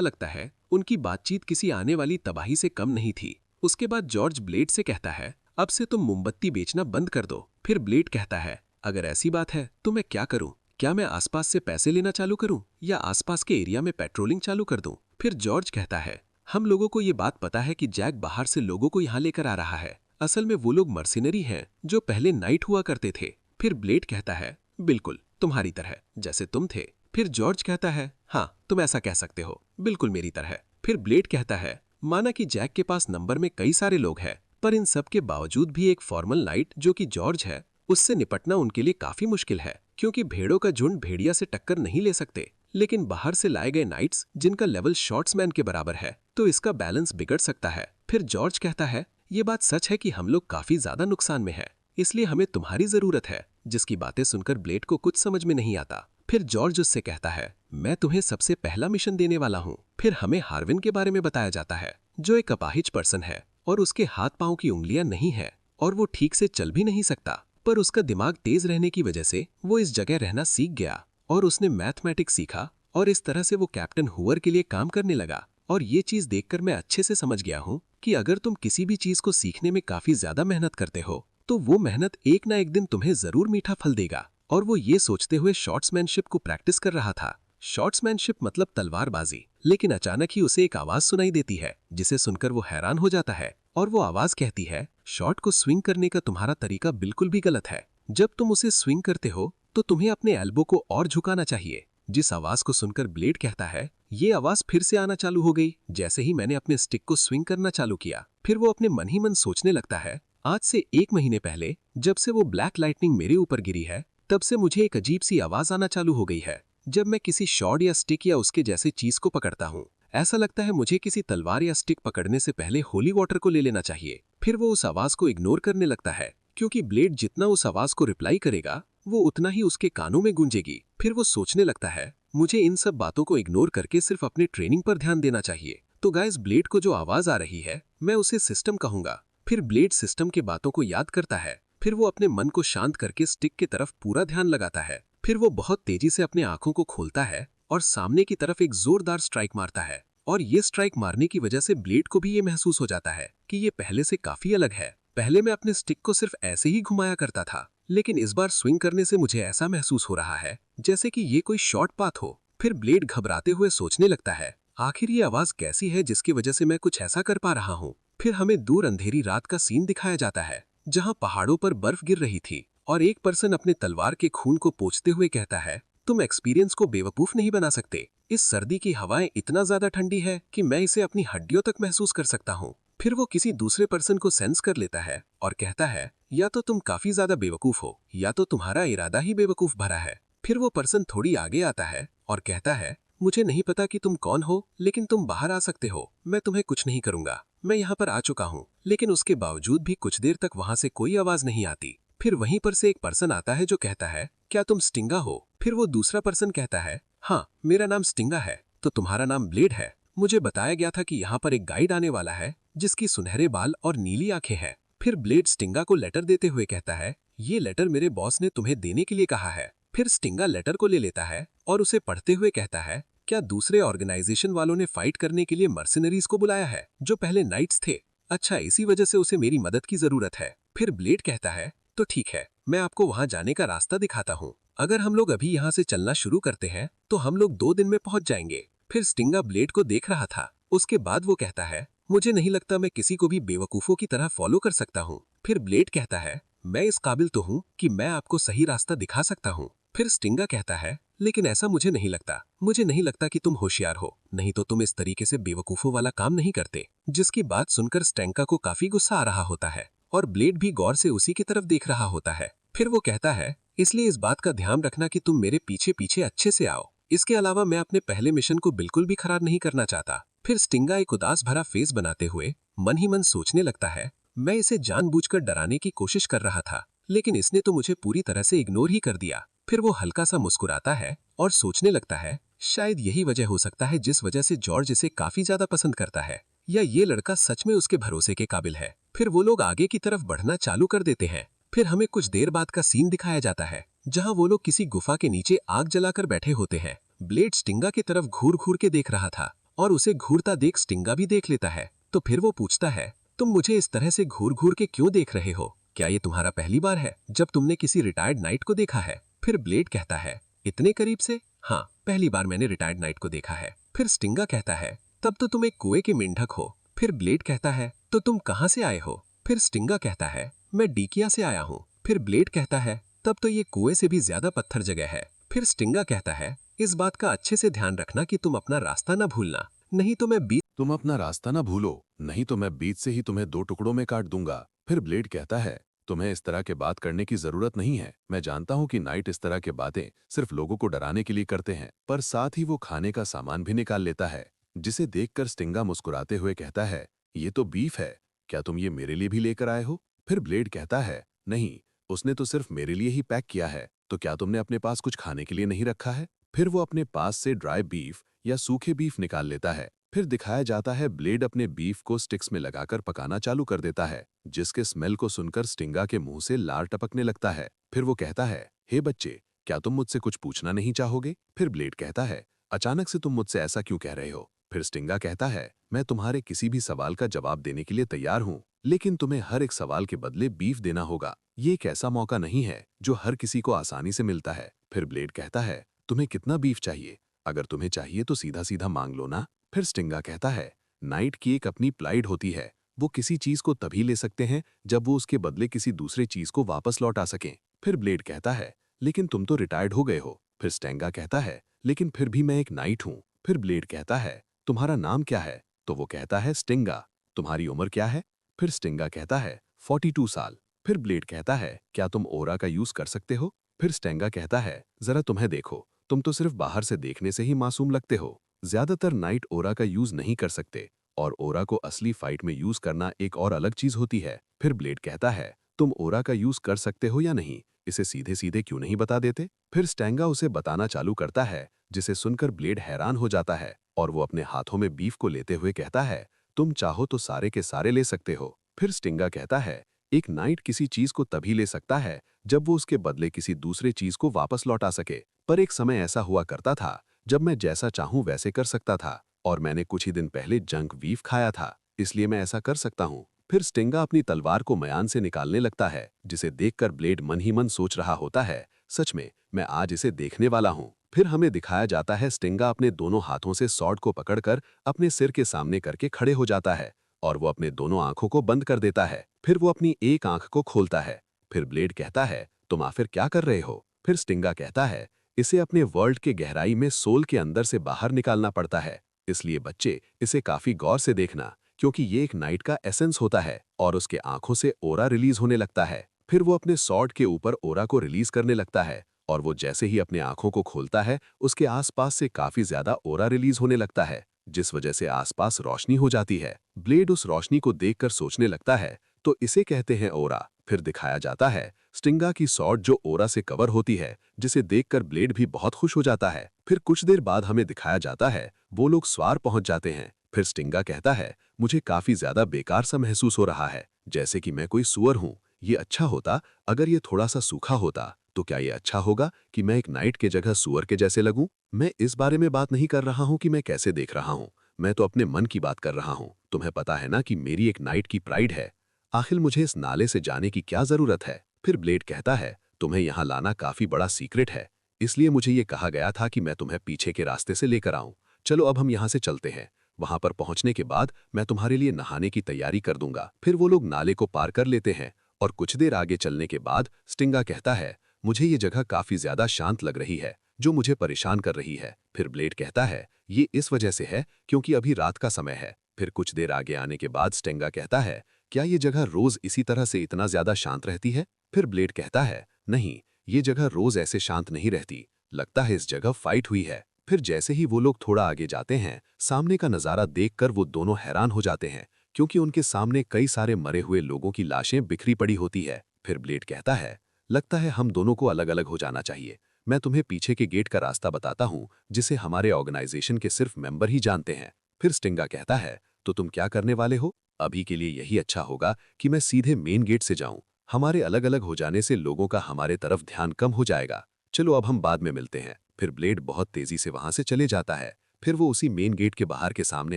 लगता है उनकी बातचीत किसी आने वाली तबाही से कम नहीं थी। उसके बाद जॉर्ज ब्लेड से कहता है, अब से तुम मोमबत्ती बेचना बंद कर दो। फिर ब्लेड कहता है, अगर ऐसी बात है तो मैं क्या करूं? क्या मैं आसपास से पैसे लेना चालू करूं या आसपास के एरिया में पेट्रोलिंग चालू कर दूं? फिर जॉर्ज कहता है, हम लोगों को ये बात पता है कि जैक बाहर से लोगों को यहाँ लेकर आ रहा है। असल में वो लोग मर्सिनरी हैं जो पहले नाइट हुआ करते थे। फिर ब्लेड कहता है, बिल्कुल तुम्हारी तरह, जैसे तुम थे। फिर जॉर्ज कहता है, हाँ तुम ऐसा कह सकते हो, बिल्कुल मेरी तरह। फिर ब्लेड कहता है, माना कि जैक के पास नंबर में कई सारे लोग हैं, पर इन सब के बावजूद भी एक फॉर्मल नाइट जो कि जॉर्ज है, उससे निपटना उनके लिए काफी मुश्किल है, क्योंकि भेड़ों का झुंड भेड़िया से टक्कर नहीं ले सकते। लेकिन बाहर से लाए गए नाइट्स जिनका लेवल शॉर्ट्समैन के बराबर है, तो इसका बैलेंस बिगड़ सकता है। फिर जॉर्ज कहता है, ये बात सच है कि हम लोग काफी ज्यादा नुकसान में हैं, इसलिए हमें तुम्हारी जरूरत है। जिसकी बातें सुनकर ब्लेड को कुछ समझ में नहीं आता। फिर जॉर्ज उससे कहता है, मैं तुम्हें सबसे पहला मिशन देने वाला हूँ। फिर हमें हार्विन के बारे में बताया जाता है, जो एक अपाहिज पर्सन है और उसके हाथ पांव की उंगलियां नहीं है और वो ठीक से चल भी नहीं सकता, पर उसका दिमाग तेज रहने की वजह से वो इस जगह रहना सीख गया और उसने मैथमेटिक्स सीखा और इस तरह से वो कैप्टन हुअर के लिए काम करने लगा। और ये चीज देखकर मैं अच्छे से समझ गया हूँ कि अगर तुम किसी भी चीज को सीखने में काफी ज्यादा मेहनत करते हो तो वो मेहनत एक ना एक दिन तुम्हें जरूर मीठा फल देगा। और वो ये सोचते हुए शॉर्ट्समैनशिप को प्रैक्टिस कर रहा था। शॉर्ट्समैनशिप मतलब तलवारबाजी। लेकिन अचानक ही उसे एक आवाज सुनाई देती है, जिसे सुनकर वो हैरान हो जाता है और वो आवाज कहती है, शॉट को स्विंग करने का तुम्हारा तरीका बिल्कुल भी गलत है। जब तुम उसे स्विंग करते हो तो तुम्हें अपने एल्बो को और झुकाना चाहिए। जिस आवाज को सुनकर ब्लेड कहता है, ये आवाज फिर से आना चालू हो गई जैसे ही मैंने अपने स्टिक को स्विंग करना चालू किया। फिर वो अपने मन ही मन सोचने लगता है, आज से 1 महीने पहले जब से वो ब्लैक लाइटनिंग मेरे ऊपर गिरी है, तब से मुझे एक अजीब सी आवाज आना चालू हो गई है। जब मैं किसी शॉर्ट या स्टिक या उसके जैसे चीज को पकड़ता हूँ, ऐसा लगता है मुझे किसी तलवार या स्टिक पकड़ने से पहले होली वाटर को ले लेना चाहिए। फिर वो उस आवाज को इग्नोर करने लगता है, क्योंकि ब्लेड जितना उस आवाज को रिप्लाई करेगा वो उतना ही उसके कानों में गूंजेगी। फिर वो सोचने लगता है, मुझे इन सब बातों को इग्नोर करके सिर्फ अपने ट्रेनिंग पर ध्यान देना चाहिए। तो गाइस, ब्लेड को जो आवाज आ रही है मैं उसे सिस्टम कहूंगा। फिर ब्लेड सिस्टम के बातों को याद करता है। फिर वो अपने मन को शांत करके स्टिक की तरफ पूरा ध्यान लगाता है। फिर वो बहुत तेजी से अपने आंखों को खोलता है और सामने की तरफ एक जोरदार स्ट्राइक मारता है। और ये स्ट्राइक मारने की वजह से ब्लेड को भी ये महसूस हो जाता है कि ये पहले से काफी अलग है। पहले मैं अपने स्टिक को सिर्फ ऐसे ही घुमाया करता था, लेकिन इस बार स्विंग करने से मुझे ऐसा महसूस हो रहा है जैसे कि ये कोई शॉर्ट पाथ हो। फिर ब्लेड घबराते हुए सोचने लगता है, आखिर ये आवाज कैसी है जिसकी वजह से मैं कुछ ऐसा कर पा रहा हूँ। फिर हमें दूर अंधेरी रात का सीन दिखाया जाता है, जहाँ पहाड़ों पर बर्फ गिर रही थी और एक पर्सन अपने तलवार के खून को पोंछते हुए कहता है, तुम एक्सपीरियंस को बेवकूफ नहीं बना सकते। इस सर्दी की हवाएं इतना ज्यादा ठंडी है कि मैं इसे अपनी हड्डियों तक महसूस कर सकता हूँ। फिर वो किसी दूसरे पर्सन को सेंस कर लेता है और कहता है, या तो तुम काफी ज्यादा बेवकूफ हो या तो तुम्हारा इरादा ही बेवकूफ भरा है। फिर वो पर्सन थोड़ी आगे आता है और कहता है, मुझे नहीं पता कि तुम कौन हो, लेकिन तुम बाहर आ सकते हो। मैं तुम्हें कुछ नहीं करूंगा। मैं यहाँ पर आ चुका हूँ। लेकिन उसके बावजूद भी कुछ देर तक वहां से कोई आवाज नहीं आती। फिर वहीं पर से एक पर्सन आता है जो कहता है, क्या तुम स्टिंगा हो? फिर वो दूसरा पर्सन कहता है, हाँ मेरा नाम स्टिंगा है। तो तुम्हारा नाम ब्लेड है। मुझे बताया गया था कि यहाँ पर एक गाइड आने वाला है जिसकी सुनहरे बाल और नीली आंखें हैं। फिर ब्लेड स्टिंगा को लेटर देते हुए कहता है, ये लेटर मेरे बॉस ने तुम्हें देने के लिए कहा है। फिर स्टिंगा लेटर को ले लेता है और उसे पढ़ते हुए कहता है, क्या दूसरे ऑर्गेनाइजेशन वालों ने फाइट करने के लिए मर्सिनरीज को बुलाया है जो पहले नाइट्स थे? अच्छा, इसी वजह से उसे मेरी मदद की जरूरत है। फिर ब्लेड कहता है, तो ठीक है, मैं आपको वहां जाने का रास्ता दिखाता हूँ। अगर हम लोग अभी यहाँ से चलना शुरू करते हैं तो हम लोग 2 दिन में पहुंच जाएंगे। फिर स्टिंगा ब्लेड को देख रहा था। उसके बाद वो कहता है, मुझे नहीं लगता मैं किसी को भी बेवकूफों की तरह फॉलो कर सकता हूँ। फिर ब्लेड कहता है, मैं इस काबिल तो हूँ कि मैं आपको सही रास्ता दिखा सकता हूँ। फिर स्टिंगा कहता है, लेकिन ऐसा मुझे नहीं लगता। मुझे नहीं लगता कि तुम होशियार हो, नहीं तो तुम इस तरीके से बेवकूफों वाला काम नहीं करते। जिसकी बात सुनकर स्टिंगा को काफी गुस्सा आ रहा होता है और ब्लेड भी गौर से उसी की तरफ देख रहा होता है। फिर वो कहता है, इसलिए इस बात का ध्यान रखना कि तुम मेरे पीछे पीछे अच्छे से आओ। इसके अलावा मैं अपने पहले मिशन को बिल्कुल भी खराब नहीं करना चाहता। फिर स्टिंगा एक उदास भरा फेस बनाते हुए मन ही मन सोचने लगता है, मैं इसे जानबूझकर डराने की कोशिश कर रहा था, लेकिन इसने तो मुझे पूरी तरह से इग्नोर ही कर दिया। फिर वो हल्का सा मुस्कुराता है और सोचने लगता है, शायद यही वजह हो सकता है जिस वजह से जॉर्ज इसे काफी ज्यादा पसंद करता है, या ये लड़का सच में उसके भरोसे के काबिल है। फिर वो लोग आगे की तरफ बढ़ना चालू कर देते हैं। फिर हमें कुछ देर बाद का सीन दिखाया जाता है जहां वो लोग किसी गुफा के नीचे आग जलाकर बैठे होते हैं। ब्लेड स्टिंगा की तरफ घूर घूर के देख रहा था और उसे घूरता देख स्टिंगा भी देख लेता है। तो फिर वो पूछता है, तुम मुझे इस तरह से घूर घूर के क्यों देख रहे हो? क्या ये तुम्हारा पहली बार है जब तुमने किसी रिटायर्ड नाइट को देखा है? फिर ब्लेड कहता है, इतने करीब से? हाँ, पहली बार मैंने रिटायर्ड नाइट को देखा है। फिर स्टिंगा कहता है, तब तो तुम एक कुएं के मेंढक हो। फिर ब्लेड कहता है, तो तुम कहाँ से आए हो? फिर स्टिंगा कहता है, मैं डीकिया से आया हूँ। फिर ब्लेड कहता है, तब तो ये कुएं से भी ज्यादा पत्थर जगह है। फिर स्टिंगा कहता है, इस बात का अच्छे से ध्यान रखना कि तुम अपना रास्ता न भूलना, नहीं तो मैं बीच तुम अपना रास्ता ना भूलो, नहीं तो मैं बीच से ही तुम्हें 2 टुकड़ों में काट दूंगा। फिर ब्लेड कहता है, तुम्हें इस तरह के बात करने की जरूरत नहीं है। मैं जानता हूं कि नाइट इस तरह के बातें सिर्फ लोगों को डराने के लिए करते हैं, पर साथ ही वो खाने का सामान भी निकाल लेता है। जिसे देखकर स्टिंगा मुस्कुराते हुए कहता है, ये तो बीफ है, क्या तुम ये मेरे लिए भी लेकर आए हो? फिर ब्लेड कहता है, नहीं, उसने तो सिर्फ मेरे लिए ही पैक किया है, तो क्या तुमने अपने पास कुछ खाने के लिए नहीं रखा है? फिर वो अपने पास से ड्राई बीफ या सूखे बीफ निकाल लेता है। फिर दिखाया जाता है ब्लेड अपने बीफ को स्टिक्स में लगाकर पकाना चालू कर देता है, जिसके स्मेल को सुनकर स्टिंगा के मुंह से लार टपकने लगता है। फिर वो कहता है, हे बच्चे, क्या तुम मुझसे कुछ पूछना नहीं चाहोगे? फिर ब्लेड कहता है, अचानक से तुम मुझसे ऐसा क्यों कह रहे हो? फिर स्टिंगा कहता है, मैं तुम्हारे किसी भी सवाल का जवाब देने के लिए तैयार हूँ, लेकिन तुम्हें हर एक सवाल के बदले बीफ देना होगा। ये एक ऐसा मौका नहीं है जो हर किसी को आसानी से मिलता है। फिर ब्लेड कहता है, तुम्हें कितना बीफ चाहिए? अगर तुम्हें चाहिए तो सीधा सीधा मांग लो ना। फिर स्टिंगा कहता है, नाइट की एक अपनी प्लाइड होती है, वो किसी चीज को तभी ले सकते हैं जब वो उसके बदले किसी दूसरे चीज को वापस लौटा सकें। फिर ब्लेड कहता है, लेकिन तुम तो रिटायर्ड हो गए हो। फिर स्टिंगा कहता है, लेकिन फिर भी मैं एक नाइट हूं। फिर ब्लेड कहता है, तुम्हारा नाम क्या है? तो वो कहता है, स्टिंगा। तुम्हारी उम्र क्या है? फिर स्टिंगा कहता है, 42 साल। फिर ब्लेड कहता है, क्या तुम ओरा का यूज कर सकते हो? फिर स्टिंगा कहता है, जरा तुम्हें देखो, तुम तो सिर्फ बाहर से देखने से ही मासूम लगते हो। ज्यादातर नाइट ओरा का यूज नहीं कर सकते, और ओरा को असली फाइट में यूज करना एक और अलग चीज होती है। फिर ब्लेड कहता है, तुम ओरा का यूज कर सकते हो या नहीं, इसे सीधे सीधे क्यों नहीं बता देते? फिर स्टिंगा उसे बताना चालू करता है, जिसे सुनकर ब्लेड हैरान हो जाता है और वो अपने हाथों में बीफ को लेते हुए कहता है, तुम चाहो तो सारे के सारे ले सकते हो। फिर स्टिंगा कहता है, एक नाइट किसी चीज को तभी ले सकता है जब वो उसके बदले किसी दूसरे चीज को वापस लौटा सके, पर एक समय ऐसा हुआ करता था जब मैं जैसा चाहूं वैसे कर सकता था, और मैंने कुछ ही दिन पहले जंक बीफ खाया था, इसलिए मैं ऐसा कर सकता हूं। फिर स्टिंगा अपनी तलवार को म्यान से निकालने लगता है, जिसे देखकर ब्लेड मन ही मन सोच रहा होता है, सच में मैं आज इसे देखने वाला हूं। फिर हमें दिखाया जाता है स्टिंगा अपने दोनों हाथों से सॉर्ड को पकड़कर अपने सिर के सामने करके खड़े हो जाता है, और वो अपने दोनों आंखों को बंद कर देता है। फिर वो अपनी एक आंख को खोलता है। फिर ब्लेड कहता है, तुम आखिर क्या कर रहे हो? फिर स्टिंगा कहता है, इसे अपने वर्ल्ड के गहराई में सोल के अंदर से बाहर निकालना पड़ता है, इसलिए बच्चे इसे काफी गौर से देखना, क्योंकि ये एक नाइट का एसेंस होता है और उसके आंखों से ओरा रिलीज होने लगता है। फिर वो अपने सॉर्ड के ऊपर ओरा को रिलीज करने लगता है, और वो जैसे ही अपने आंखों को खोलता है उसके आसपास से काफी ज्यादा ओरा रिलीज होने लगता है, जिस वजह से आसपास रोशनी हो जाती है। ब्लेड उस रोशनी को देखकर सोचने लगता है, तो इसे कहते हैं ओरा। फिर दिखाया जाता है स्टिंगा की सॉर्ड जो ओरा से कवर होती है, जिसे देखकर ब्लेड भी बहुत खुश हो जाता है। फिर कुछ देर बाद हमें दिखाया जाता है वो लोग स्वार पहुंच जाते हैं। फिर स्टिंगा कहता है, मुझे काफी ज्यादा बेकार सा महसूस हो रहा है, जैसे कि मैं कोई सुअर हूं। ये अच्छा होता अगर ये थोड़ा सा सूखा होता, तो क्या ये अच्छा होगा कि मैं एक नाइट के जगह सुअर के जैसे लगूं? मैं इस बारे में बात नहीं कर रहा हूं कि मैं कैसे देख रहा हूं, मैं तो अपने मन की बात कर रहा हूं। तुम्हें पता है ना कि मेरी एक नाइट की प्राइड है। आखिर मुझे इस नाले से जाने की क्या जरूरत है? फिर ब्लेड कहता है, तुम्हें यहाँ लाना काफी बड़ा सीक्रेट है, इसलिए मुझे ये कहा गया था कि मैं तुम्हें पीछे के रास्ते से लेकर आऊं। चलो अब हम यहाँ से चलते हैं। वहां पर पहुंचने के बाद मैं तुम्हारे लिए नहाने की तैयारी कर दूंगा। फिर वो लोग नाले को पार कर लेते हैं और कुछ देर आगे चलने के बाद स्टिंगा कहता है, मुझे ये जगह काफी ज्यादा शांत लग रही है, जो मुझे परेशान कर रही है। फिर ब्लेड कहता है, ये इस वजह से है क्योंकि अभी रात का समय है। फिर कुछ देर आगे आने के बाद स्टिंगा कहता है, क्या ये जगह रोज इसी तरह से इतना ज्यादा शांत रहती है? फिर ब्लेड कहता है, नहीं, ये जगह रोज ऐसे शांत नहीं रहती, लगता है इस जगह फाइट हुई है। फिर जैसे ही वो लोग थोड़ा आगे जाते हैं, सामने का नजारा देखकर वो दोनों हैरान हो जाते हैं, क्योंकि उनके सामने कई सारे मरे हुए लोगों की लाशें बिखरी पड़ी होती है। फिर ब्लेड कहता है, लगता है हम दोनों को अलग अलग हो जाना चाहिए। मैं तुम्हें पीछे के गेट का रास्ता बताता हूँ, जिसे हमारे ऑर्गेनाइजेशन के सिर्फ मेंबर ही जानते हैं। फिर स्टिंगा कहता है, तो तुम क्या करने वाले हो? अभी के लिए यही अच्छा होगा कि मैं सीधे मेन गेट से जाऊं। हमारे अलग अलग हो जाने से लोगों का हमारे तरफ ध्यान कम हो जाएगा। चलो अब हम बाद में मिलते हैं। फिर ब्लेड बहुत तेजी से वहां से चले जाता है। फिर वो उसी मेन गेट के बाहर के सामने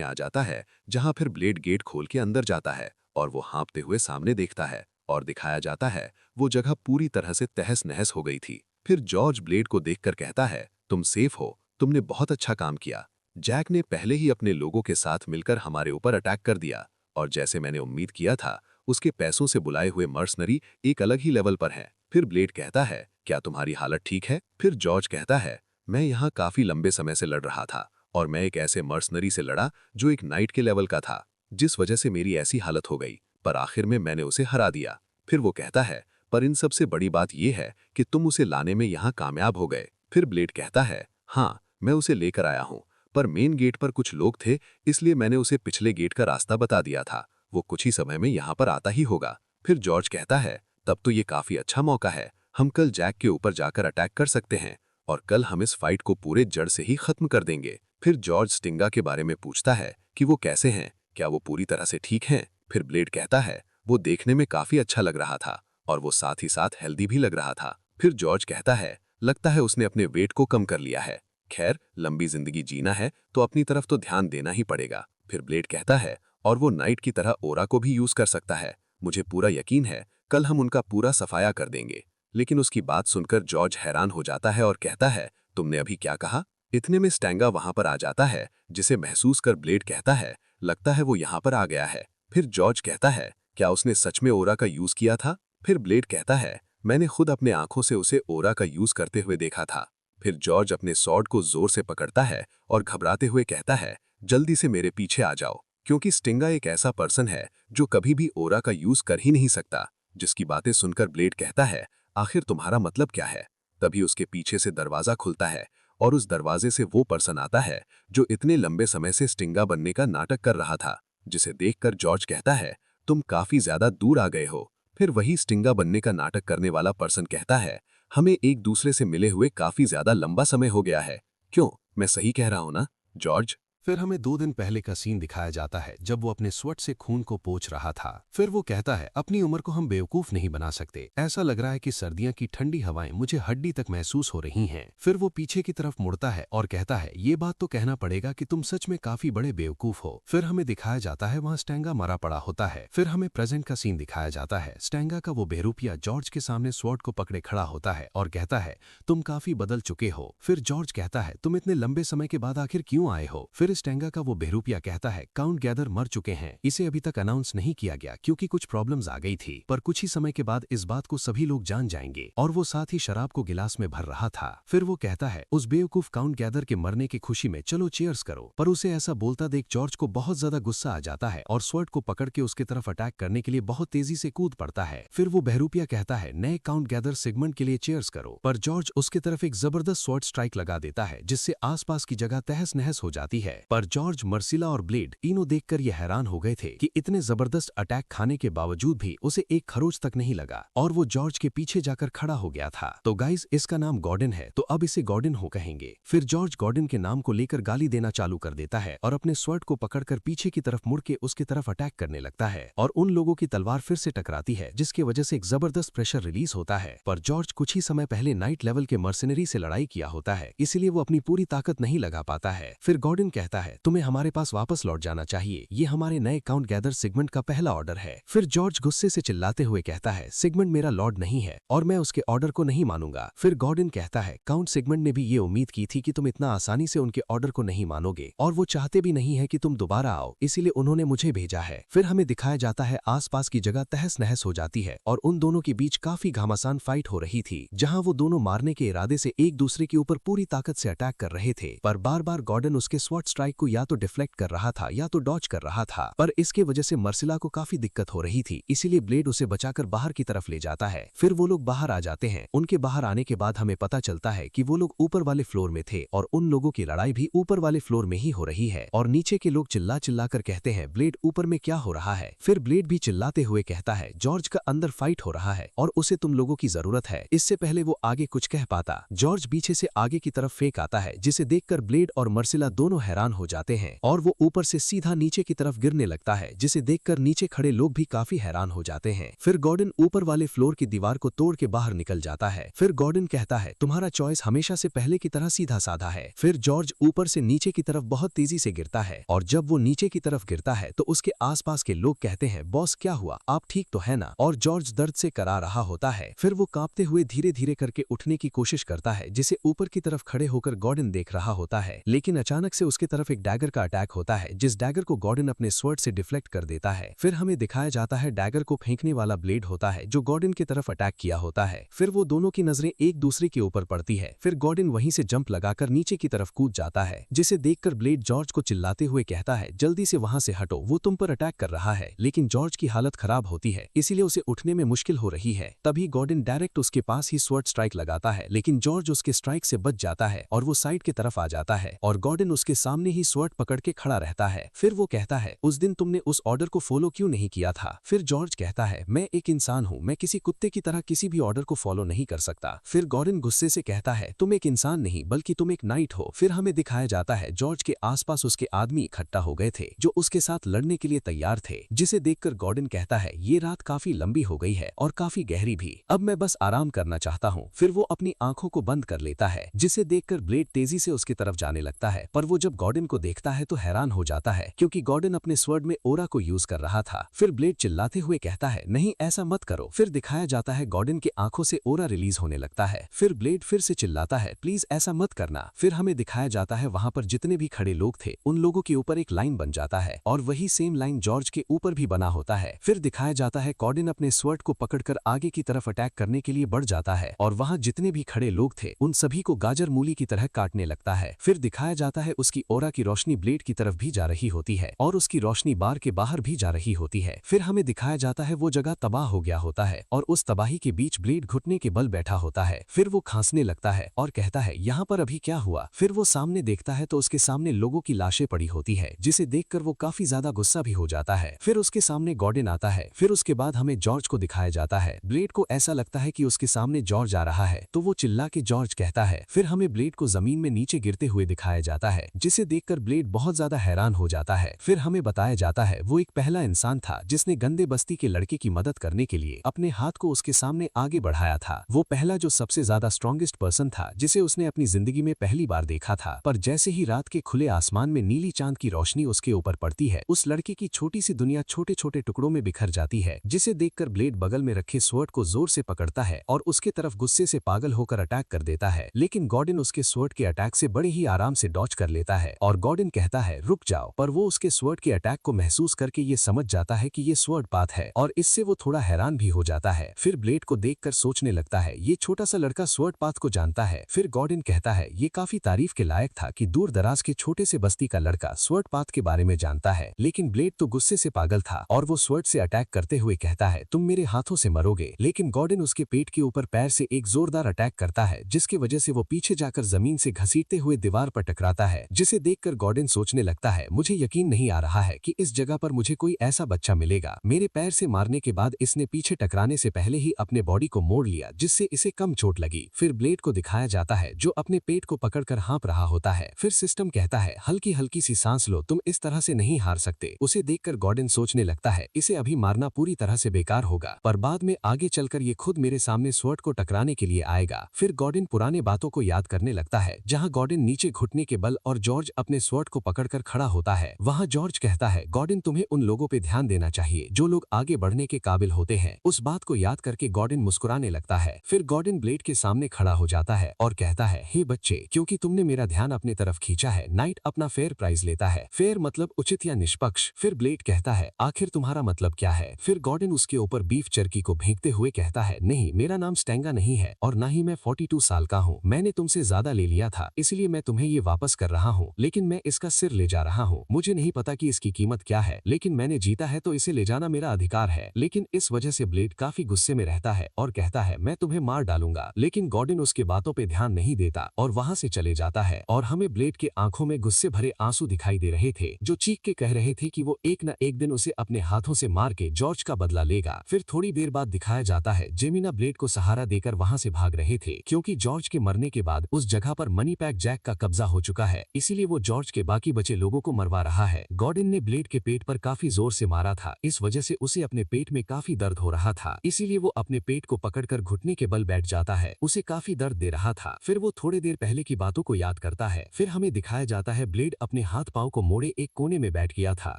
आ जाता है, जहां फिर ब्लेड गेट खोल के अंदर जाता है और वो हाँपते हुए सामने देखता है और दिखाया जाता है वो जगह पूरी तरह से तहस नहस हो गई थी। फिर जॉर्ज ब्लेड को देखकर कहता है, तुम सेफ हो, तुमने बहुत अच्छा काम किया। जैक ने पहले ही अपने लोगों के साथ मिलकर हमारे ऊपर अटैक कर दिया और जैसे मैंने उम्मीद किया था, उसके पैसों से बुलाए हुए मर्सनरी एक अलग ही लेवल पर हैं। फिर ब्लेड कहता है, क्या तुम्हारी हालत ठीक है? फिर जॉर्ज कहता है, मैं यहाँ काफी लंबे समय से लड़ रहा था और मैं एक ऐसे मर्सनरी से लड़ा जो एक नाइट के लेवल का था, जिस वजह से मेरी ऐसी हालत हो गई, पर आखिर में मैंने उसे हरा दिया। फिर वो कहता है, पर इन सबसे बड़ी बात यह है कि तुम उसे लाने में यहाँ कामयाब हो गए। फिर ब्लेड कहता है, हाँ, मैं उसे लेकर आया हूँ, पर मेन गेट पर कुछ लोग थे, इसलिए मैंने उसे पिछले गेट का रास्ता बता दिया था। वो कुछ ही समय में यहाँ पर आता ही होगा। फिर जॉर्ज कहता है, तब तो ये काफी अच्छा मौका है, हम कल जैक के ऊपर जाकर अटैक कर सकते हैं और कल हम इस फाइट को पूरे जड़ से ही खत्म कर देंगे। फिर जॉर्ज स्टिंगा के बारे में पूछता है कि वो कैसे हैं, क्या वो पूरी तरह से ठीक हैं? फिर ब्लेड कहता है, वो देखने में काफी अच्छा लग रहा था और वो साथ ही साथ हेल्दी भी लग रहा था। फिर जॉर्ज कहता है, लगता है उसने अपने वेट को कम कर लिया है। खैर, लंबी जिंदगी जीना है तो अपनी तरफ तो ध्यान देना ही पड़ेगा। फिर ब्लेड कहता है, और वो नाइट की तरह ओरा को भी यूज कर सकता है, मुझे पूरा यकीन है कल हम उनका पूरा सफाया कर देंगे। लेकिन उसकी बात सुनकर जॉर्ज हैरान हो जाता है और कहता है, तुमने अभी क्या कहा? इतने में स्टैंगा वहां पर आ जाता है, जिसे महसूस कर ब्लेड कहता है, लगता है वो यहाँ पर आ गया है। फिर जॉर्ज कहता है, क्या उसने सच में ओरा का यूज किया था? फिर ब्लेड कहता है, मैंने खुद अपने आंखों से उसे ओरा का यूज करते हुए देखा था। फिर जॉर्ज अपने सॉर्ड को जोर से पकड़ता है और घबराते हुए कहता है, जल्दी से मेरे पीछे आ जाओ, क्योंकि स्टिंगा एक ऐसा पर्सन है जो कभी भी ओरा का यूज कर ही नहीं सकता। जिसकी बातें सुनकर ब्लेड कहता है, आखिर तुम्हारा मतलब क्या है? तभी उसके पीछे से दरवाजा खुलता है और उस दरवाजे से वो पर्सन आता है जो इतने लंबे समय से स्टिंगा बनने का नाटक कर रहा था, जिसे देखकर जॉर्ज कहता है, तुम काफी ज्यादा दूर आ गए हो। फिर वही स्टिंगा बनने का नाटक करने वाला पर्सन कहता है, हमें एक दूसरे से मिले हुए काफी ज्यादा लंबा समय हो गया है। क्यों, मैं सही कह रहा हूं ना जॉर्ज? फिर हमें 2 दिन पहले का सीन दिखाया जाता है, जब वो अपने स्वेट से खून को पोंछ रहा था। फिर वो कहता है, अपनी उम्र को हम बेवकूफ नहीं बना सकते, ऐसा लग रहा है कि सर्दियों की ठंडी हवाएं मुझे हड्डी तक महसूस हो रही हैं। फिर वो पीछे की तरफ मुड़ता है और कहता है, ये बात तो कहना पड़ेगा कि तुम सच में काफी बड़े बेवकूफ हो। फिर हमें दिखाया जाता है वहाँ स्टैंगा मरा पड़ा होता है। फिर हमें प्रेजेंट का सीन दिखाया जाता है। स्टैंगा का वो बेरूपिया जॉर्ज के सामने स्वॉर्ड को पकड़े खड़ा होता है और कहता है, तुम काफी बदल चुके हो। फिर जॉर्ज कहता है, तुम इतने लंबे समय के बाद आखिर क्यों आए हो? फिर स्टैंगा का वो रुपया कहता है, काउंट गैदर मर चुके हैं, इसे अभी तक अनाउंस नहीं किया गया क्योंकि कुछ प्रॉब्लम्स आ गई थी, पर कुछ ही समय के बाद इस बात को सभी लोग जान जाएंगे। और वो साथ ही शराब को गिलास में भर रहा था। फिर वो कहता है, उस बेवकूफ काउंट गैदर के मरने की खुशी में चलो चीयर्स करो। पर उसे ऐसा बोलता देख जॉर्ज को बहुत ज्यादा गुस्सा आ जाता है और स्वॉर्ड को पकड़ के उसके तरफ अटैक करने के लिए बहुत तेजी से कूद पड़ता है। फिर वो बहरूपिया कहता है, नए काउंट गैदर सेगमेंट के लिए चीयर्स करो, पर जॉर्ज उसके तरफ एक जबरदस्त स्वॉर्ड स्ट्राइक लगा देता है, जिससे आसपास की जगह तहस नहस हो जाती है। पर जॉर्ज, मर्सिला और ब्लेड तीनों देखकर ये हैरान हो गए थे कि इतने जबरदस्त अटैक खाने के बावजूद भी उसे एक खरोच तक नहीं लगा और वो जॉर्ज के पीछे जाकर खड़ा हो गया था। तो गाइस, इसका नाम गॉर्डन है, तो अब इसे गॉर्डन हो कहेंगे। फिर जॉर्ज गॉर्डन के नाम को लेकर गाली देना चालू कर देता है और अपने स्वॉर्ड को पकड़कर पीछे की तरफ मुड़ के उसकी तरफ अटैक करने लगता है और उन लोगों की तलवार फिर से टकराती है, जिसकी वजह से एक जबरदस्त प्रेशर रिलीज होता है। पर जॉर्ज कुछ ही समय पहले नाइट लेवल के मर्सिनरी से लड़ाई किया होता है, इसलिए वो अपनी पूरी ताकत नहीं लगा पाता है। फिर गॉर्डन कहता कहता है, तुम्हें हमारे पास वापस लौट जाना चाहिए, ये हमारे नए काउंट गैदर सिगमंड का पहला ऑर्डर है। फिर जॉर्ज गुस्से से चिल्लाते हुए कहता है, सिगमंड मेरा लॉर्ड नहीं है और मैं उसके ऑर्डर को नहीं मानूंगा। फिर गॉर्डन कहता है, काउंट सिगमंड ने भी ये उम्मीद की थी कि तुम इतना आसानी से उनके ऑर्डर को नहीं मानोगे और वो चाहते भी नहीं है कि तुम दोबारा आओ, इसीलिए उन्होंने मुझे भेजा है। फिर हमें दिखाया जाता है आसपास की जगह तहस नहस हो जाती है और उन दोनों के बीच काफी घमासान फाइट हो रही थी, जहां वो दोनों मारने के इरादे से एक दूसरे के ऊपर पूरी ताकत से अटैक कर रहे थे। पर बार बार गॉर्डन उसके स्वॉर्ड स्ट्राइक को या तो डिफ्लेक्ट कर रहा था या तो डॉज कर रहा था, पर इसके वजह से मर्सिला को काफी दिक्कत हो रही थी, इसीलिए ब्लेड उसे बचाकर बाहर की तरफ ले जाता है। फिर वो लोग बाहर आ जाते हैं। उनके बाहर आने के बाद हमें पता चलता है कि वो लोग ऊपर वाले फ्लोर में थे और उन लोगों की लड़ाई भी ऊपर वाले फ्लोर में ही हो रही है और नीचे के लोग चिल्ला चिल्ला कर कहते हैं, ब्लेड ऊपर में क्या हो रहा है। फिर ब्लेड भी चिल्लाते हुए कहता है, जॉर्ज का अंदर फाइट हो रहा है और उसे तुम लोगों की जरूरत है। इससे पहले वो आगे कुछ कह पाता, जॉर्ज पीछे से आगे की तरफ फेंक आता है, जिसे देखकर ब्लेड और मर्सिला दोनों हैरान हो जाते हैं और वो ऊपर से सीधा नीचे की तरफ गिरने लगता है, जिसे देखकर नीचे खड़े लोग भी काफी हैरान हो जाते हैं। फिर गॉर्डन ऊपर वाले फ्लोर की दीवार को तोड़ के बाहर निकल जाता है। फिर गॉर्डन कहता है, तुम्हारा चॉइस हमेशा से पहले की तरह सीधा साधा है। फिर जॉर्ज ऊपर से नीचे की तरफ बहुत तेजी से गिरता है और जब वो नीचे की तरफ गिरता है तो उसके आसपास के लोग कहते हैं, बॉस क्या हुआ, आप ठीक तो है ना। और जॉर्ज दर्द से करा रहा होता है। फिर वो कांपते हुए धीरे धीरे करके उठने की कोशिश करता है, जिसे ऊपर की तरफ खड़े होकर गॉर्डन देख रहा होता है, लेकिन अचानक से उसके तरफ एक डैगर का अटैक होता है, जिस डैगर को गॉर्डन अपने स्वर्ड से डिफ्लेक्ट कर देता है। फिर हमें दिखाया जाता है डैगर को फेंकने वाला ब्लेड होता है जो गॉर्डन की तरफ अटैक किया होता है। फिर वो दोनों की नजरें एक दूसरे के ऊपर पड़ती है। फिर गॉर्डन वहीं से जंप लगाकर नीचे की तरफ कूद जाता है, जिसे देखकर ब्लेड जॉर्ज को चिल्लाते हुए कहता है, जल्दी से वहां से हटो, वो तुम पर अटैक कर रहा है। लेकिन जॉर्ज की हालत खराब होती है, इसीलिए उसे उठने में मुश्किल हो रही है। तभी गॉर्डन डायरेक्ट उसके पास ही स्वॉर्ड स्ट्राइक लगाता है, लेकिन जॉर्ज उसके स्ट्राइक से बच जाता है और वो साइड की तरफ आ जाता है और गॉर्डन उसके सामने ही स्वॉर्ड पकड़ के खड़ा रहता है। फिर वो कहता है, उस दिन तुमने उस ऑर्डर को फॉलो क्यों नहीं किया था। फिर जॉर्ज कहता है, मैं एक इंसान हूं, मैं किसी कुत्ते की तरह किसी भी ऑर्डर को फॉलो नहीं कर सकता। फिर गॉर्डन गुस्से से कहता है, तुम एक इंसान नहीं बल्कि तुम एक नाइट हो। फिर हमें दिखाया जाता है जॉर्ज के आसपास उसके आदमी इकट्ठा हो गए थे जो उसके साथ लड़ने के लिए तैयार थे, जिसे देखकर गॉर्डन कहता है, ये रात काफी लंबी हो गई है और काफी गहरी भी, अब मैं बस आराम करना चाहता हूँ। फिर वो अपनी आंखों को बंद कर लेता है, जिसे देखकर ब्लेड तेजी से उसकी तरफ जाने लगता है, पर वो जब गॉर्डन को देखता है तो हैरान हो जाता है क्योंकि गॉर्डन अपने स्वर्ड में ओरा को यूज कर रहा था। फिर ब्लेड चिल्लाते हुए कहता है, नहीं ऐसा मत करो। फिर दिखाया जाता है गॉर्डन की आंखों से ओरा रिलीज होने लगता है। फिर ब्लेड फिर से चिल्लाता है, प्लीज ऐसा मत करना। फिर हमें दिखाया जाता है वहां पर जितने भी खड़े लोग थे उन लोगों के ऊपर एक लाइन बन जाता है और वही सेम लाइन जॉर्ज के ऊपर भी बना होता है। फिर दिखाया जाता है गॉर्डन अपने स्वर्ड को पकड़कर आगे की तरफ अटैक करने के लिए बढ़ जाता है और वहां जितने भी खड़े लोग थे उन सभी को गाजर मूली की तरह काटने लगता है। फिर दिखाया जाता है उसकी ओरा की रोशनी ब्लेड की तरफ भी जा रही होती है और उसकी रोशनी बार के बाहर भी जा रही होती है। फिर हमें दिखाया जाता है वो जगह तबाह हो गया होता है और उस तबाही के बीच ब्लेड घुटने के बल बैठा होता है। फिर वो खांसने लगता है और कहता है, यहाँ पर अभी क्या हुआ। फिर वो सामने देखता है तो उसके सामने लोगों की लाशें पड़ी होती है, जिसे देखकर वो काफी ज्यादा गुस्सा भी हो जाता है। फिर उसके सामने गॉर्डन आता है। फिर उसके बाद हमें जॉर्ज को दिखाया जाता है। ब्लेड को ऐसा लगता है कि उसके सामने जॉर्ज आ रहा है तो वो चिल्ला के जॉर्ज कहता है। फिर हमें ब्लेड को जमीन में नीचे गिरते हुए दिखाया जाता है, जिसे देखकर ब्लेड बहुत ज्यादा हैरान हो जाता है। फिर हमें बताया जाता है वो एक पहला इंसान था जिसने गंदे बस्ती के लड़के की मदद करने के लिए अपने हाथ को उसके सामने आगे बढ़ाया था। वो पहला जो सबसे ज्यादा स्ट्रॉन्गेस्ट पर्सन था जिसे उसने अपनी जिंदगी में पहली बार देखा था। पर जैसे ही रात के खुले आसमान में नीली चांद की रोशनी उसके ऊपर पड़ती है, उस लड़के की छोटी सी दुनिया छोटे छोटे टुकड़ों में बिखर जाती है, जिसे देखकर ब्लेड बगल में रखे स्वॉर्ड को जोर से पकड़ता है और उसके तरफ गुस्से से पागल होकर अटैक कर देता है। लेकिन गॉर्डन उसके स्वॉर्ड के अटैक से बड़े ही आराम से डॉज कर लेता है और गॉर्डन कहता है, रुक जाओ। पर वो उसके स्वॉर्ड के अटैक को महसूस करके ये समझ जाता है कि ये स्वॉर्ड पाथ है और इससे वो थोड़ा हैरान भी हो जाता है। फिर ब्लेड को देखकर सोचने लगता है, ये छोटा सा लड़का स्वॉर्ड पाथ को जानता है। फिर गॉर्डन कहता है, ये काफी तारीफ के लायक था कि दूर दराज के छोटे से बस्ती का लड़का स्वॉर्ड पाथ के बारे में जानता है। लेकिन ब्लेड तो गुस्से से पागल था और वो स्वॉर्ड से अटैक करते हुए कहता है, तुम मेरे हाथों से मरोगे। लेकिन गॉर्डन उसके पेट के ऊपर पैर से एक जोरदार अटैक करता है, जिसकी वजह से वो पीछे जाकर जमीन से घसीटते हुए दीवार पर टकराता है, जिसे देखकर गॉर्डन सोचने लगता है, मुझे यकीन नहीं आ रहा है कि इस जगह पर मुझे कोई ऐसा बच्चा मिलेगा। मेरे पैर से मारने के बाद इसने पीछे टकराने से पहले ही अपने बॉडी को मोड़ लिया, जिससे इसे कम चोट लगी। फिर ब्लेड को दिखाया जाता है जो अपने पेट को पकड़कर हाँप रहा होता है। फिर सिस्टम कहता है, हल्की हल्की सी सांस लो, तुम इस तरह से नहीं हार सकते। उसे देखकर गॉर्डन सोचने लगता है, इसे अभी मारना पूरी तरह से बेकार होगा, पर बाद में आगे चलकर ये खुद मेरे सामने स्वॉर्ड को टकराने के लिए आएगा। फिर गॉर्डन पुराने बातों को याद करने लगता है, जहां गॉर्डन नीचे घुटने के बल और जॉर्ज अपने स्वॉर्ड को पकड़कर खड़ा होता है। वहाँ जॉर्ज कहता है, गॉर्डन तुम्हें उन लोगों पे ध्यान देना चाहिए जो लोग आगे बढ़ने के काबिल होते हैं। उस बात को याद करके गॉर्डन मुस्कुराने लगता है। फिर गॉर्डन ब्लेड के सामने खड़ा हो जाता है और कहता है, हे बच्चे, क्योंकि तुमने मेरा ध्यान अपने तरफ खींचा है, नाइट अपना फेयर प्राइज लेता है। फेयर मतलब उचित या निष्पक्ष। फिर ब्लेड कहता है, आखिर तुम्हारा मतलब क्या है? फिर गॉर्डन उसके ऊपर बीफ चर्की को फेंकते हुए कहता है, नहीं, मेरा नाम स्टेंगा नहीं है और ना ही मैं 42 साल का हूँ। मैंने तुमसे ज्यादा ले लिया था, इसलिए मैं तुम्हें ये वापस कर रहा हूँ, लेकिन मैं इसका सिर ले जा रहा हूँ। मुझे नहीं पता कि इसकी कीमत क्या है, लेकिन मैंने जीता है तो इसे ले जाना मेरा अधिकार है। लेकिन इस वजह से ब्लेड काफी गुस्से में रहता है और कहता है, मैं तुम्हें मार डालूंगा। लेकिन गॉर्डन उसके बातों पे ध्यान नहीं देता और वहां से चले जाता है। और हमें ब्लेड के आंखों में गुस्से भरे आंसू दिखाई दे रहे थे, जो चीख के कह रहे थे कि वो एक न एक दिन उसे अपने हाथों से मार के जॉर्ज का बदला लेगा। फिर थोड़ी देर बाद दिखाया जाता है जेमिना ब्लेड को सहारा देकर वहां से भाग रहे थे, क्योंकि जॉर्ज के मरने के बाद उस जगह पर मनी पैक जैक का कब्जा हो चुका है, इसीलिए वो जॉर्ज के बाकी बचे लोगों को मरवा रहा है। गॉर्डन ने ब्लेड के पेट पर काफी जोर से मारा था, इस वजह से उसे अपने पेट में काफी दर्द हो रहा था, इसीलिए वो अपने पेट को पकड़कर घुटने के बल बैठ जाता है। उसे काफी दर्द दे रहा था। फिर वो थोड़ी देर पहले की बातों को याद करता है। फिर हमें दिखाया जाता है ब्लेड अपने हाथ पांव को मोड़े एक कोने में बैठ गया था,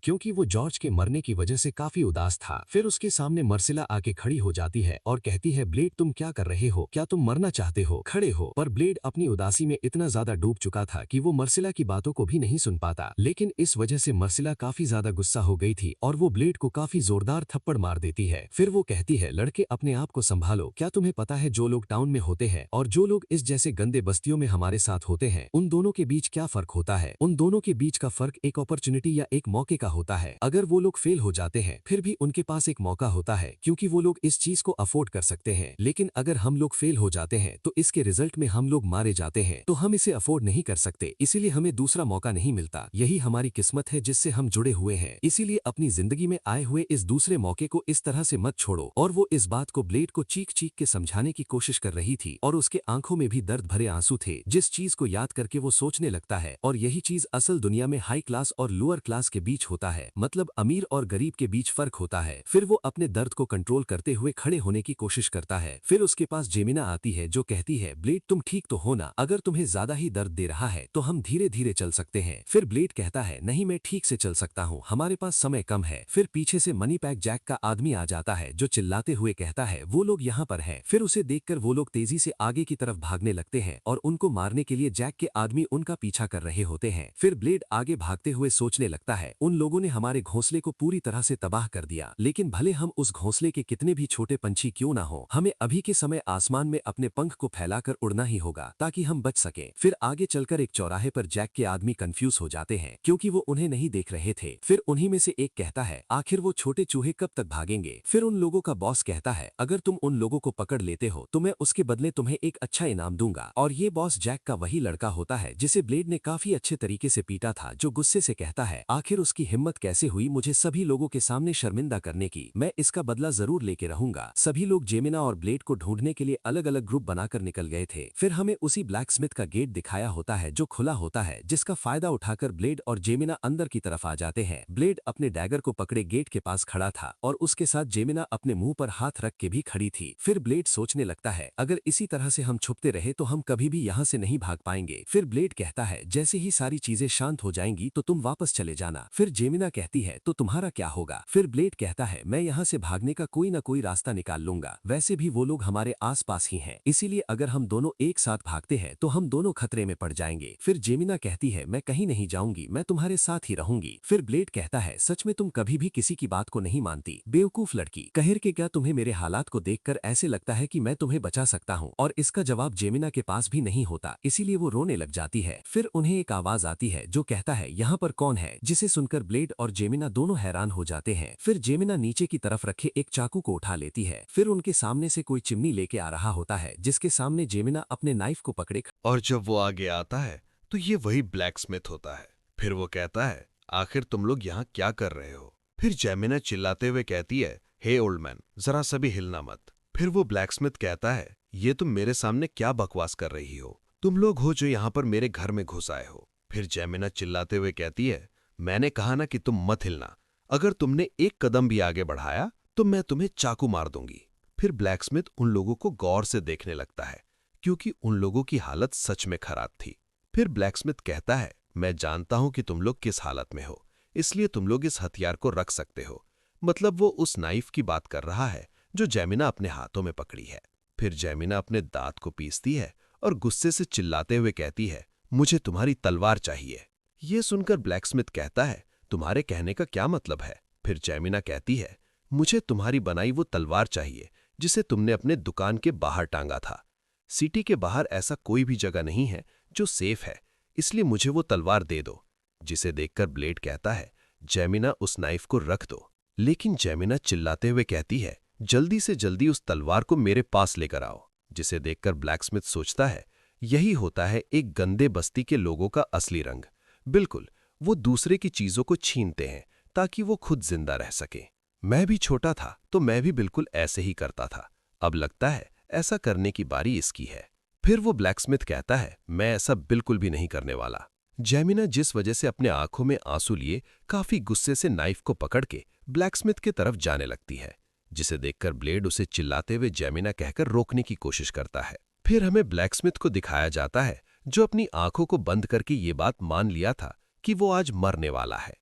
क्योंकि वो जॉर्ज के मरने की वजह से काफी उदास था। फिर उसके सामने मर्सिला आके खड़ी हो जाती है और कहती है, ब्लेड तुम क्या कर रहे हो? क्या तुम मरना चाहते हो? खड़े हो। पर ब्लेड अपनी उदासी में इतना ज्यादा डूब चुका था कि वो मर्सिला की बातों को भी नहीं सुन पाता। लेकिन इस वजह से मर्सिला काफी ज्यादा गुस्सा हो गई थी और वो ब्लेड को काफी जोरदार थप्पड़ मार देती है। फिर वो कहती है, लड़के अपने आप को संभालो। क्या तुम्हें पता है जो लोग टाउन में होते हैं और जो लोग इस जैसे गंदे बस्तियों में हमारे साथ होते हैं, उन दोनों के बीच क्या फर्क होता है? उन दोनों के बीच का फर्क एक अपॉर्चुनिटी या एक मौके का होता है। अगर वो लोग फेल हो जाते हैं फिर भी उनके पास एक मौका होता है, क्योंकि वो लोग इस चीज को अफोर्ड कर सकते हैं। लेकिन अगर हम लोग फेल हो जाते हैं तो इसके रिजल्ट में हम लोग मारे जाते हैं, तो हम इसे अफोर्ड नहीं कर सकते, इसीलिए हमें दूसरा मौका नहीं मिलता। यही हमारी किस्मत है जिससे हम जुड़े हुए हैं, इसीलिए अपनी जिंदगी में आए हुए इस दूसरे मौके को इस तरह से मत छोड़ो। और वो इस बात को ब्लेड को चीख चीख के समझाने की कोशिश कर रही थी और उसके आंखों में भी दर्द भरे आंसू थे, जिस चीज को याद करके वो सोचने लगता है। और यही चीज असल दुनिया में हाई क्लास और लोअर क्लास के बीच होता है, मतलब अमीर और गरीब के बीच फर्क होता है। फिर वो अपने दर्द को कंट्रोल करते हुए खड़े होने की कोशिश करता है। फिर उसके पास जेमिना आती है जो कहती है, ब्लेड तुम ठीक तो हो ना? अगर तुम्हें ज्यादा ही दर्द दे रहा है तो हम धीरे धीरे चल सकते हैं। फिर ब्लेड कहता है, नहीं, मैं ठीक से चल सकता हूँ, हमारे पास समय कम है। फिर पीछे से मनी पैक जैक का आदमी आ जाता है जो चिल्लाते हुए कहता है, वो लोग यहाँ पर हैं। फिर उसे देखकर वो लोग तेजी से आगे की तरफ भागने लगते हैं और उनको मारने के लिए जैक के आदमी उनका पीछा कर रहे होते हैं। फिर ब्लेड आगे भागते हुए सोचने लगता है, उन लोगों ने हमारे घोंसले को पूरी तरह से तबाह कर दिया, लेकिन भले हम उस घोंसले के कितने भी छोटे पंछी क्यों ना हो, हमें अभी के समय आसमान में अपने पंख को फैलाकर उड़ना ही होगा ताकि हम बच सकें। फिर आगे चलकर एक चौराहे पर जैक के आदमी कंफ्यूज हो जाते हैं, क्योंकि वो उन्हें नहीं देख रहे थे। फिर उन्हीं में से एक कहता है, आखिर वो छोटे चूहे कब तक भागेंगे? फिर उन लोगों का बॉस कहता है, अगर तुम उन लोगों को पकड़ लेते हो तो मैं उसके बदले तुम्हें एक अच्छा इनाम दूंगा। और ये बॉस जैक का वही लड़का होता है जिसे ब्लेड ने काफी अच्छे तरीके से पीटा था, जो गुस्से से कहता है, आखिर उसकी हिम्मत कैसे हुई मुझे सभी लोगों के सामने शर्मिंदा करने की? मैं इसका बदला जरूर लेके रहूंगा। सभी लोग जेमिना और ब्लेड को ढूंढने के लिए अलग अलग ग्रुप बनाकर निकल गए थे। फिर हमें उसी ब्लैक स्मिथ का गेट दिखाया होता है जो खुला होता है, जिसका फायदा उठाकर ब्लेड और जेमिना अंदर की तरफ आ जाते हैं। ब्लेड अपने डैगर को पकड़े गेट के पास खड़ा था और उसके साथ जेमिना अपने मुंह पर हाथ रख के भी खड़ी थी। फिर ब्लेड सोचने लगता है, अगर इसी तरह से हम छुपते रहे तो हम कभी भी यहाँ से नहीं भाग पाएंगे। फिर ब्लेड कहता है, जैसे ही सारी चीजें शांत हो जाएंगी तो तुम वापस चले जाना। फिर जेमिना कहती है, तो तुम्हारा क्या होगा? फिर ब्लेड कहता है, मैं यहाँ से भागने का कोई ना कोई रास्ता निकाल लूंगा। वैसे भी वो लोग हमारे आसपास ही हैं, इसीलिए अगर हम दोनों एक साथ भागते हैं तो हम दोनों खतरे में पड़ जाएंगे। फिर जेमिना कहती है, मैं कहीं नहीं जाऊंगी, मैं तुम्हारे साथ ही रहूंगी। फिर ब्लेड कहता है, सच में तुम कभी भी किसी की बात को नहीं मानती, बेवकूफ लड़की। कहर के क्या तुम्हें मेरे हालात को देखकर ऐसे लगता है कि मैं तुम्हें बचा सकता हूँ? और इसका जवाब जेमिना के पास भी नहीं होता, इसीलिए वो रोने लग जाती है। फिर उन्हें एक आवाज आती है जो कहता है, यहाँ पर कौन है? जिसे सुनकर ब्लेड और जेमिना दोनों हैरान हो जाते हैं। फिर जेमिना नीचे की तरफ रखे एक चाकू को उठा लेती है। फिर उनके सामने से कोई चिमनी लेके आ रहा होता है, जिसके सामने जेमिना अपने नाइफ को पकड़े। और जब वो आगे आता है तो ये वही ब्लैक स्मिथ होता है। फिर वो कहता है, आखिर तुम लोग यहाँ क्या कर रहे हो? फिर जेमिना चिल्लाते हुए कहती है, हे ओल्ड मैन, जरा सा भी हिलना मत। फिर वो ब्लैक स्मिथ कहता है, ये तुम मेरे सामने क्या बकवास कर रही हो? तुम लोग हो जो यहाँ पर मेरे घर में घुस आए हो। फिर जेमिना चिल्लाते हुए कहती है, मैंने कहा ना कि तुम मत हिलना, अगर तुमने एक कदम भी आगे बढ़ाया तो मैं तुम्हें चाकू मार दूंगी। फिर ब्लैक स्मिथ उन लोगों को गौर से देखने लगता है, क्योंकि उन लोगों की हालत सच में खराब थी। फिर ब्लैक स्मिथ कहता है, मैं जानता हूं कि तुम लोग किस हालत में हो, इसलिए तुम लोग इस हथियार को रख सकते हो। मतलब वो उस नाइफ की बात कर रहा है जो जेमिना अपने हाथों में पकड़ी है। फिर जेमिना अपने दांत को पीसती है और गुस्से से चिल्लाते हुए कहती है, मुझे तुम्हारी तलवार चाहिए। यह सुनकर ब्लैकस्मिथ कहता है, तुम्हारे कहने का क्या मतलब है? फिर जेमिना कहती है, मुझे तुम्हारी बनाई वो तलवार चाहिए जिसे तुमने अपने दुकान के बाहर टांगा था। सिटी के बाहर ऐसा कोई भी जगह नहीं है जो सेफ है, इसलिए मुझे वो तलवार दे दो। जिसे देखकर ब्लेड कहता है, जेमिना उस नाइफ को रख दो। लेकिन जेमिना चिल्लाते हुए कहती है, जल्दी से जल्दी उस तलवार को मेरे पास लेकर आओ। जिसे देखकर ब्लैकस्मिथ सोचता है, यही होता है एक गंदे बस्ती के लोगों का असली रंग। बिल्कुल, वो दूसरे की चीजों को छीनते हैं ताकि वो खुद जिंदा रह सके। मैं भी छोटा था तो मैं भी बिल्कुल ऐसे ही करता था। अब लगता है ऐसा करने की बारी इसकी है। फिर वो ब्लैकस्मिथ कहता है, मैं ऐसा बिल्कुल भी नहीं करने वाला। जेमिना जिस वजह से अपने आंखों में आंसू लिए काफी गुस्से से नाइफ को पकड़ के ब्लैकस्मिथ की तरफ जाने लगती है। जिसे देखकर ब्लेड उसे चिल्लाते हुए जेमिना कहकर रोकने की कोशिश करता है। फिर हमें ब्लैकस्मिथ को दिखाया जाता है जो अपनी आंखों को बंद करके ये बात मान लिया था कि वो आज मरने वाला है।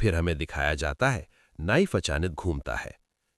फिर हमें दिखाया जाता है नाइफ अचानक घूमता है,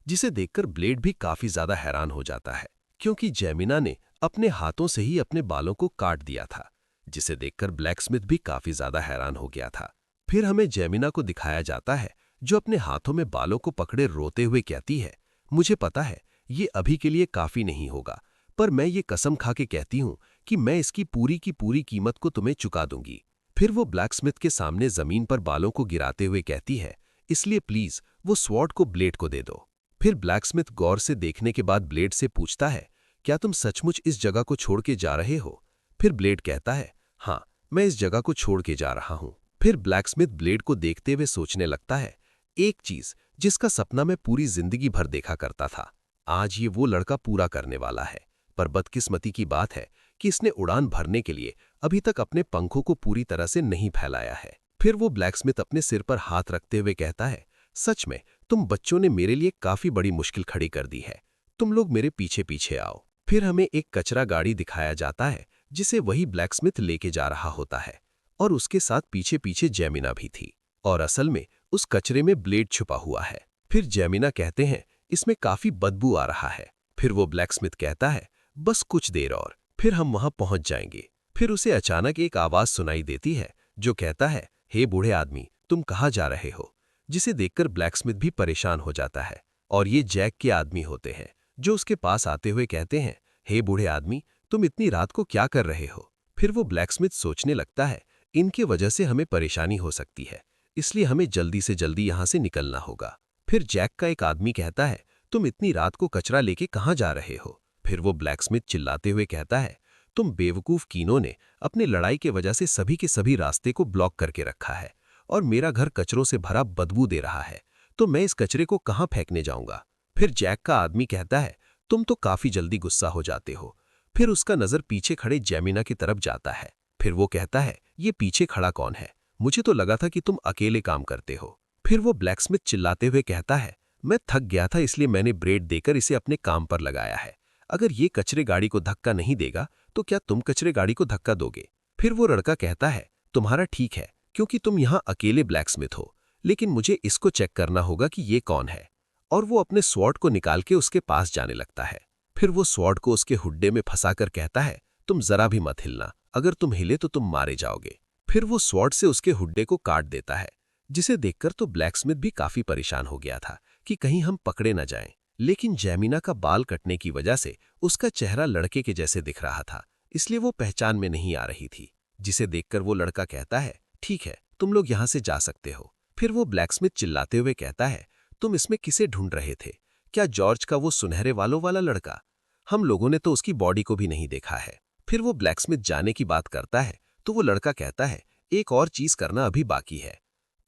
जिसे देखकर ब्लेड भी काफी ज्यादा हैरान हो जाता है क्योंकि जेमिना ने अपने हाथों से ही अपने बालों को काट दिया था। जिसे देखकर ब्लैकस्मिथ भी काफी ज्यादा हैरान हो गया था। फिर हमें जेमिना को दिखाया जाता है जो अपने हाथों में बालों को पकड़े रोते हुए कहती है, मुझे पता है ये अभी के लिए काफी नहीं होगा, पर मैं ये कसम खा के कहती हूं कि मैं इसकी पूरी की पूरी कीमत को तुम्हें चुका दूंगी। फिर वो ब्लैकस्मिथ के सामने जमीन पर बालों को गिराते हुए कहती है, इसलिए प्लीज वो स्वॉर्ड को ब्लेड को दे दो। फिर ब्लैकस्मिथ गौर से देखने के बाद ब्लेड से पूछता है, क्या तुम सचमुच इस जगह को छोड़ के जा रहे हो? फिर ब्लेड कहता है, हाँ, मैं इस जगह को छोड़ के जा रहा हूं। फिर ब्लैकस्मिथ ब्लेड को देखते हुए सोचने लगता है, एक चीज जिसका सपना मैं पूरी जिंदगी भर देखा करता था, आज ये वो लड़का पूरा करने वाला है। पर बदकिस्मती की बात है कि इसने उड़ान भरने के लिए अभी तक अपने पंखों को पूरी तरह से नहीं फैलाया है। फिर वो ब्लैकस्मिथ अपने सिर पर हाथ रखते हुए कहता है, सच में तुम बच्चों ने मेरे लिए काफी बड़ी मुश्किल खड़ी कर दी है। तुम लोग मेरे पीछे पीछे आओ। फिर हमें एक कचरा गाड़ी दिखाया जाता है जिसे वही ब्लैकस्मिथ लेके जा रहा होता है और उसके साथ पीछे पीछे जेमिना भी थी और असल में उस कचरे में ब्लेड छुपा हुआ है। फिर जेमिना कहते हैं, इसमें काफी बदबू आ रहा है। फिर वो ब्लैकस्मिथ कहता है, बस कुछ देर और फिर हम वहां पहुंच जाएंगे। फिर उसे अचानक एक आवाज सुनाई देती है जो कहता है, हे बूढ़े आदमी, तुम कहाँ जा रहे हो? जिसे देखकर ब्लैकस्मिथ भी परेशान हो जाता है और ये जैक के आदमी होते हैं जो उसके पास आते हुए कहते हैं, हे बूढ़े आदमी, तुम इतनी रात को क्या कर रहे हो? फिर वो ब्लैकस्मिथ सोचने लगता है, इनके वजह से हमें परेशानी हो सकती है, इसलिए हमें जल्दी से जल्दी यहां से निकलना होगा। फिर जैक का एक आदमी कहता है, तुम इतनी रात को कचरा लेके कहाँ जा रहे हो? फिर वो ब्लैकस्मिथ चिल्लाते हुए कहता है, तुम बेवकूफ कीनों ने अपने लड़ाई के वजह से सभी के सभी रास्ते को ब्लॉक करके रखा है और मेरा घर कचरों से भरा बदबू दे रहा है, तो मैं इस कचरे को कहाँ फेंकने जाऊंगा? फिर जैक का आदमी कहता है, तुम तो काफी जल्दी गुस्सा हो जाते हो। फिर उसका नजर पीछे खड़े जेमिना की तरफ जाता है। फिर वो कहता है, ये पीछे खड़ा कौन है? मुझे तो लगा था कि तुम अकेले काम करते हो। फिर वो ब्लैकस्मिथ चिल्लाते हुए कहता है, मैं थक गया था इसलिए मैंने ब्लेड देकर इसे अपने काम पर लगाया है। अगर ये कचरे गाड़ी को धक्का नहीं देगा तो क्या तुम कचरे गाड़ी को धक्का दोगे? फिर वो लड़का कहता है, तुम्हारा ठीक है क्योंकि तुम यहाँ अकेले ब्लैकस्मिथ हो, लेकिन मुझे इसको चेक करना होगा कि ये कौन है। और वो अपने स्वॉर्ड को निकाल के उसके पास जाने लगता है। फिर वो स्वॉर्ड को उसके हुड्डे में फंसाकर कहता है, तुम जरा भी मत हिलना, अगर तुम हिले तो तुम मारे जाओगे। फिर वो स्वॉर्ड से उसके हुड्डे को काट देता है। जिसे देखकर तो ब्लैकस्मिथ भी काफी परेशान हो गया था कि कहीं हम पकड़े न जाएं। लेकिन जेमिना का बाल कटने की वजह से उसका चेहरा लड़के के जैसे दिख रहा था, इसलिए वो पहचान में नहीं आ रही थी। जिसे देखकर वो लड़का कहता है, ठीक है, तुम लोग यहाँ से जा सकते हो। फिर वो ब्लैकस्मिथ चिल्लाते हुए कहता है, तुम इसमें किसे ढूंढ रहे थे? क्या जॉर्ज का वो सुनहरे बालों वाला लड़का? हम लोगों ने तो उसकी बॉडी को भी नहीं देखा है। फिर वो ब्लैकस्मिथ जाने की बात करता है तो वो लड़का कहता है, एक और चीज करना अभी बाकी है।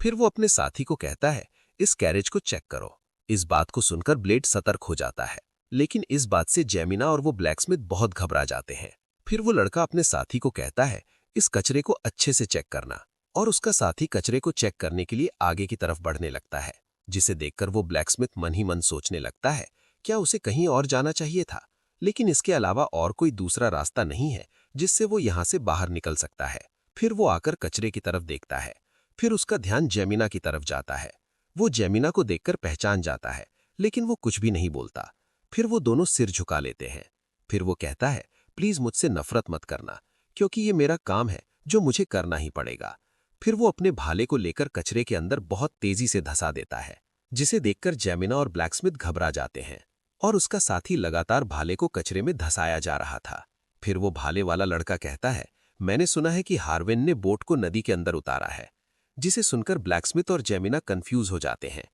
फिर वो अपने साथी को कहता है, इस कैरेज को चेक करो। इस बात को सुनकर ब्लेड सतर्क हो जाता है, लेकिन इस बात से जेमिना और वो ब्लैकस्मिथ बहुत घबरा जाते हैं। फिर वो लड़का अपने साथी को कहता है, इस कचरे को अच्छे से चेक करना, और उसका साथी कचरे को चेक करने के लिए आगे की तरफ बढ़ने लगता है। जिसे देखकर वो ब्लैकस्मिथ मन ही मन सोचने लगता है, क्या उसे कहीं और जाना चाहिए था? लेकिन इसके अलावा और कोई दूसरा रास्ता नहीं है जिससे वो यहाँ से बाहर निकल सकता है। फिर वो आकर कचरे की तरफ देखता है। फिर उसका ध्यान जेमिना की तरफ जाता है। वो जेमिना को देखकर पहचान जाता है, लेकिन वो कुछ भी नहीं बोलता। फिर वो दोनों सिर झुका लेते हैं। फिर वो कहता है, प्लीज मुझसे नफरत मत करना, क्योंकि ये मेरा काम है जो मुझे करना ही पड़ेगा। फिर वो अपने भाले को लेकर कचरे के अंदर बहुत तेजी से धंसा देता है, जिसे देखकर जेमिना और ब्लैकस्मिथ घबरा जाते हैं और उसका साथी लगातार भाले को कचरे में धंसाया जा रहा था। फिर वो भाले वाला लड़का कहता है, मैंने सुना है कि हार्विन ने बोट को नदी के अंदर उतारा है। जिसे सुनकर ब्लैकस्मिथ और जेमिना कंफ्यूज हो जाते हैं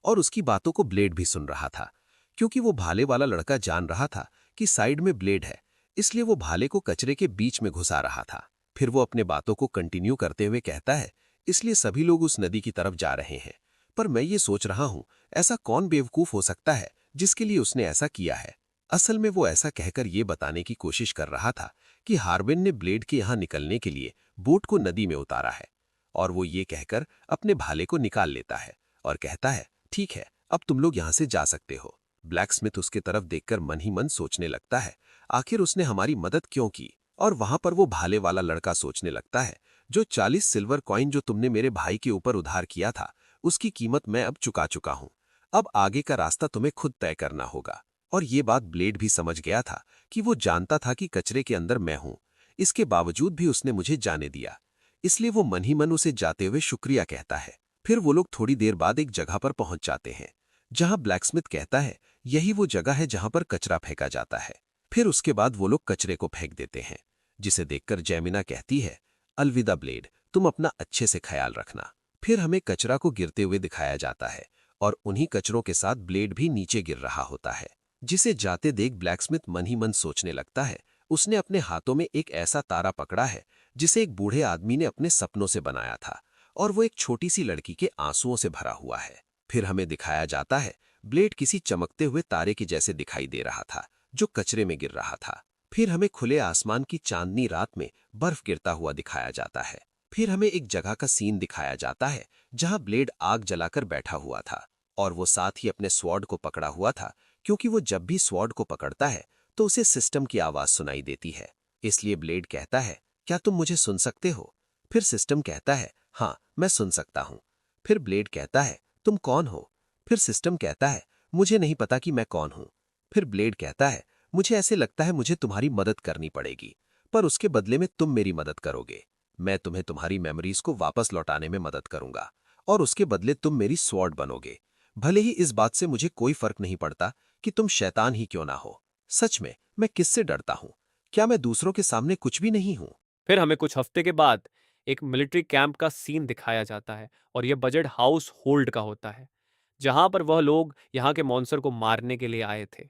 और उसकी बातों को ब्लेड भी सुन रहा था, क्योंकि वो भाले वाला लड़का जान रहा था कि साइड में ब्लेड है, इसलिए वो भाले को कचरे के बीच में घुसा रहा था। फिर वो अपने बातों को कंटिन्यू करते हुए कहता है, इसलिए सभी लोग उस नदी की तरफ जा रहे हैं, पर मैं ये सोच रहा हूं, ऐसा कौन बेवकूफ हो सकता है जिसके लिए उसने ऐसा किया है। असल में वो ऐसा कहकर ये बताने की कोशिश कर रहा था कि हार्विन ने ब्लेड के यहां निकलने के लिए बोट को नदी में उतारा है, और वो ये कहकर अपने भाले को निकाल लेता है और कहता है, ठीक है, अब तुम लोग यहां से जा सकते हो। ब्लैकस्मिथ उसके तरफ देखकर मन ही मन सोचने लगता है, आखिर उसने हमारी मदद क्यों की। और वहां पर वो भाले वाला लड़का सोचने लगता है, जो 40 सिल्वर कॉइन जो तुमने मेरे भाई के ऊपर उधार किया था, उसकी कीमत मैं अब चुका चुका हूं। अब आगे का रास्ता तुम्हें खुद तय करना होगा। और ये बात ब्लेड भी समझ गया था कि वो जानता था कि कचरे के अंदर मैं हूं, इसके बावजूद भी उसने मुझे जाने दिया, इसलिए वो मन ही मन उसे जाते हुए शुक्रिया कहता है। फिर वो लोग थोड़ी देर बाद एक जगह पर पहुंच जाते हैं, जहां ब्लैकस्मिथ कहता है, यही वो जगह है जहां पर कचरा फेंका जाता है। फिर उसके बाद वो लोग कचरे को फेंक देते हैं, जिसे देखकर जेमिना कहती है, अलविदा ब्लेड, तुम अपना अच्छे से ख्याल रखना। फिर हमें कचरा को गिरते हुए दिखाया जाता है और उन्हीं कचरों के साथ ब्लेड भी नीचे गिर रहा होता है, जिसे जाते देख ब्लैकस्मिथ मन ही मन सोचने लगता है, उसने अपने हाथों में एक ऐसा तारा पकड़ा है जिसे एक बूढ़े आदमी ने अपने सपनों से बनाया था, और वो एक छोटी सी लड़की के आंसुओं से भरा हुआ है। फिर हमें दिखाया जाता है, ब्लेड किसी चमकते हुए तारे के जैसे दिखाई दे रहा था जो कचरे में गिर रहा था। फिर हमें खुले आसमान की चांदनी रात में बर्फ गिरता हुआ दिखाया जाता है। फिर हमें एक जगह का सीन दिखाया जाता है जहां ब्लेड आग जलाकर बैठा हुआ था, और वो साथ ही अपने स्वॉर्ड को पकड़ा हुआ था, क्योंकि वो जब भी स्वॉर्ड को पकड़ता है तो उसे सिस्टम की आवाज सुनाई देती है। इसलिए ब्लेड कहता है, क्या तुम मुझे सुन सकते हो? फिर सिस्टम कहता है, हाँ, मैं सुन सकता हूं। फिर ब्लेड कहता है, तुम कौन हो? फिर सिस्टम कहता है, मुझे नहीं पता कि मैं कौन हूं। फिर ब्लेड कहता है, मुझे ऐसे लगता है मुझे तुम्हारी मदद करनी पड़ेगी, पर उसके बदले में तुम मेरी मदद करोगे। मैं तुम्हें तुम्हारी मेमोरीज को वापस लौटाने में मदद करूंगा, और उसके बदले तुम मेरी स्वॉर्ड बनोगे। भले ही इस बात से मुझे कोई फर्क नहीं पड़ता कि तुम शैतान ही क्यों ना हो। सच में मैं किससे डरता हूं? क्या मैं दूसरों के सामने कुछ भी नहीं हूं? फिर हमें कुछ हफ्ते के बाद एक मिलिट्री कैंप का सीन दिखाया जाता है, और यह बजट हाउस होल्ड का होता है, जहां पर वह लोग यहाँ के मॉन्स्टर को मारने के लिए आए थे।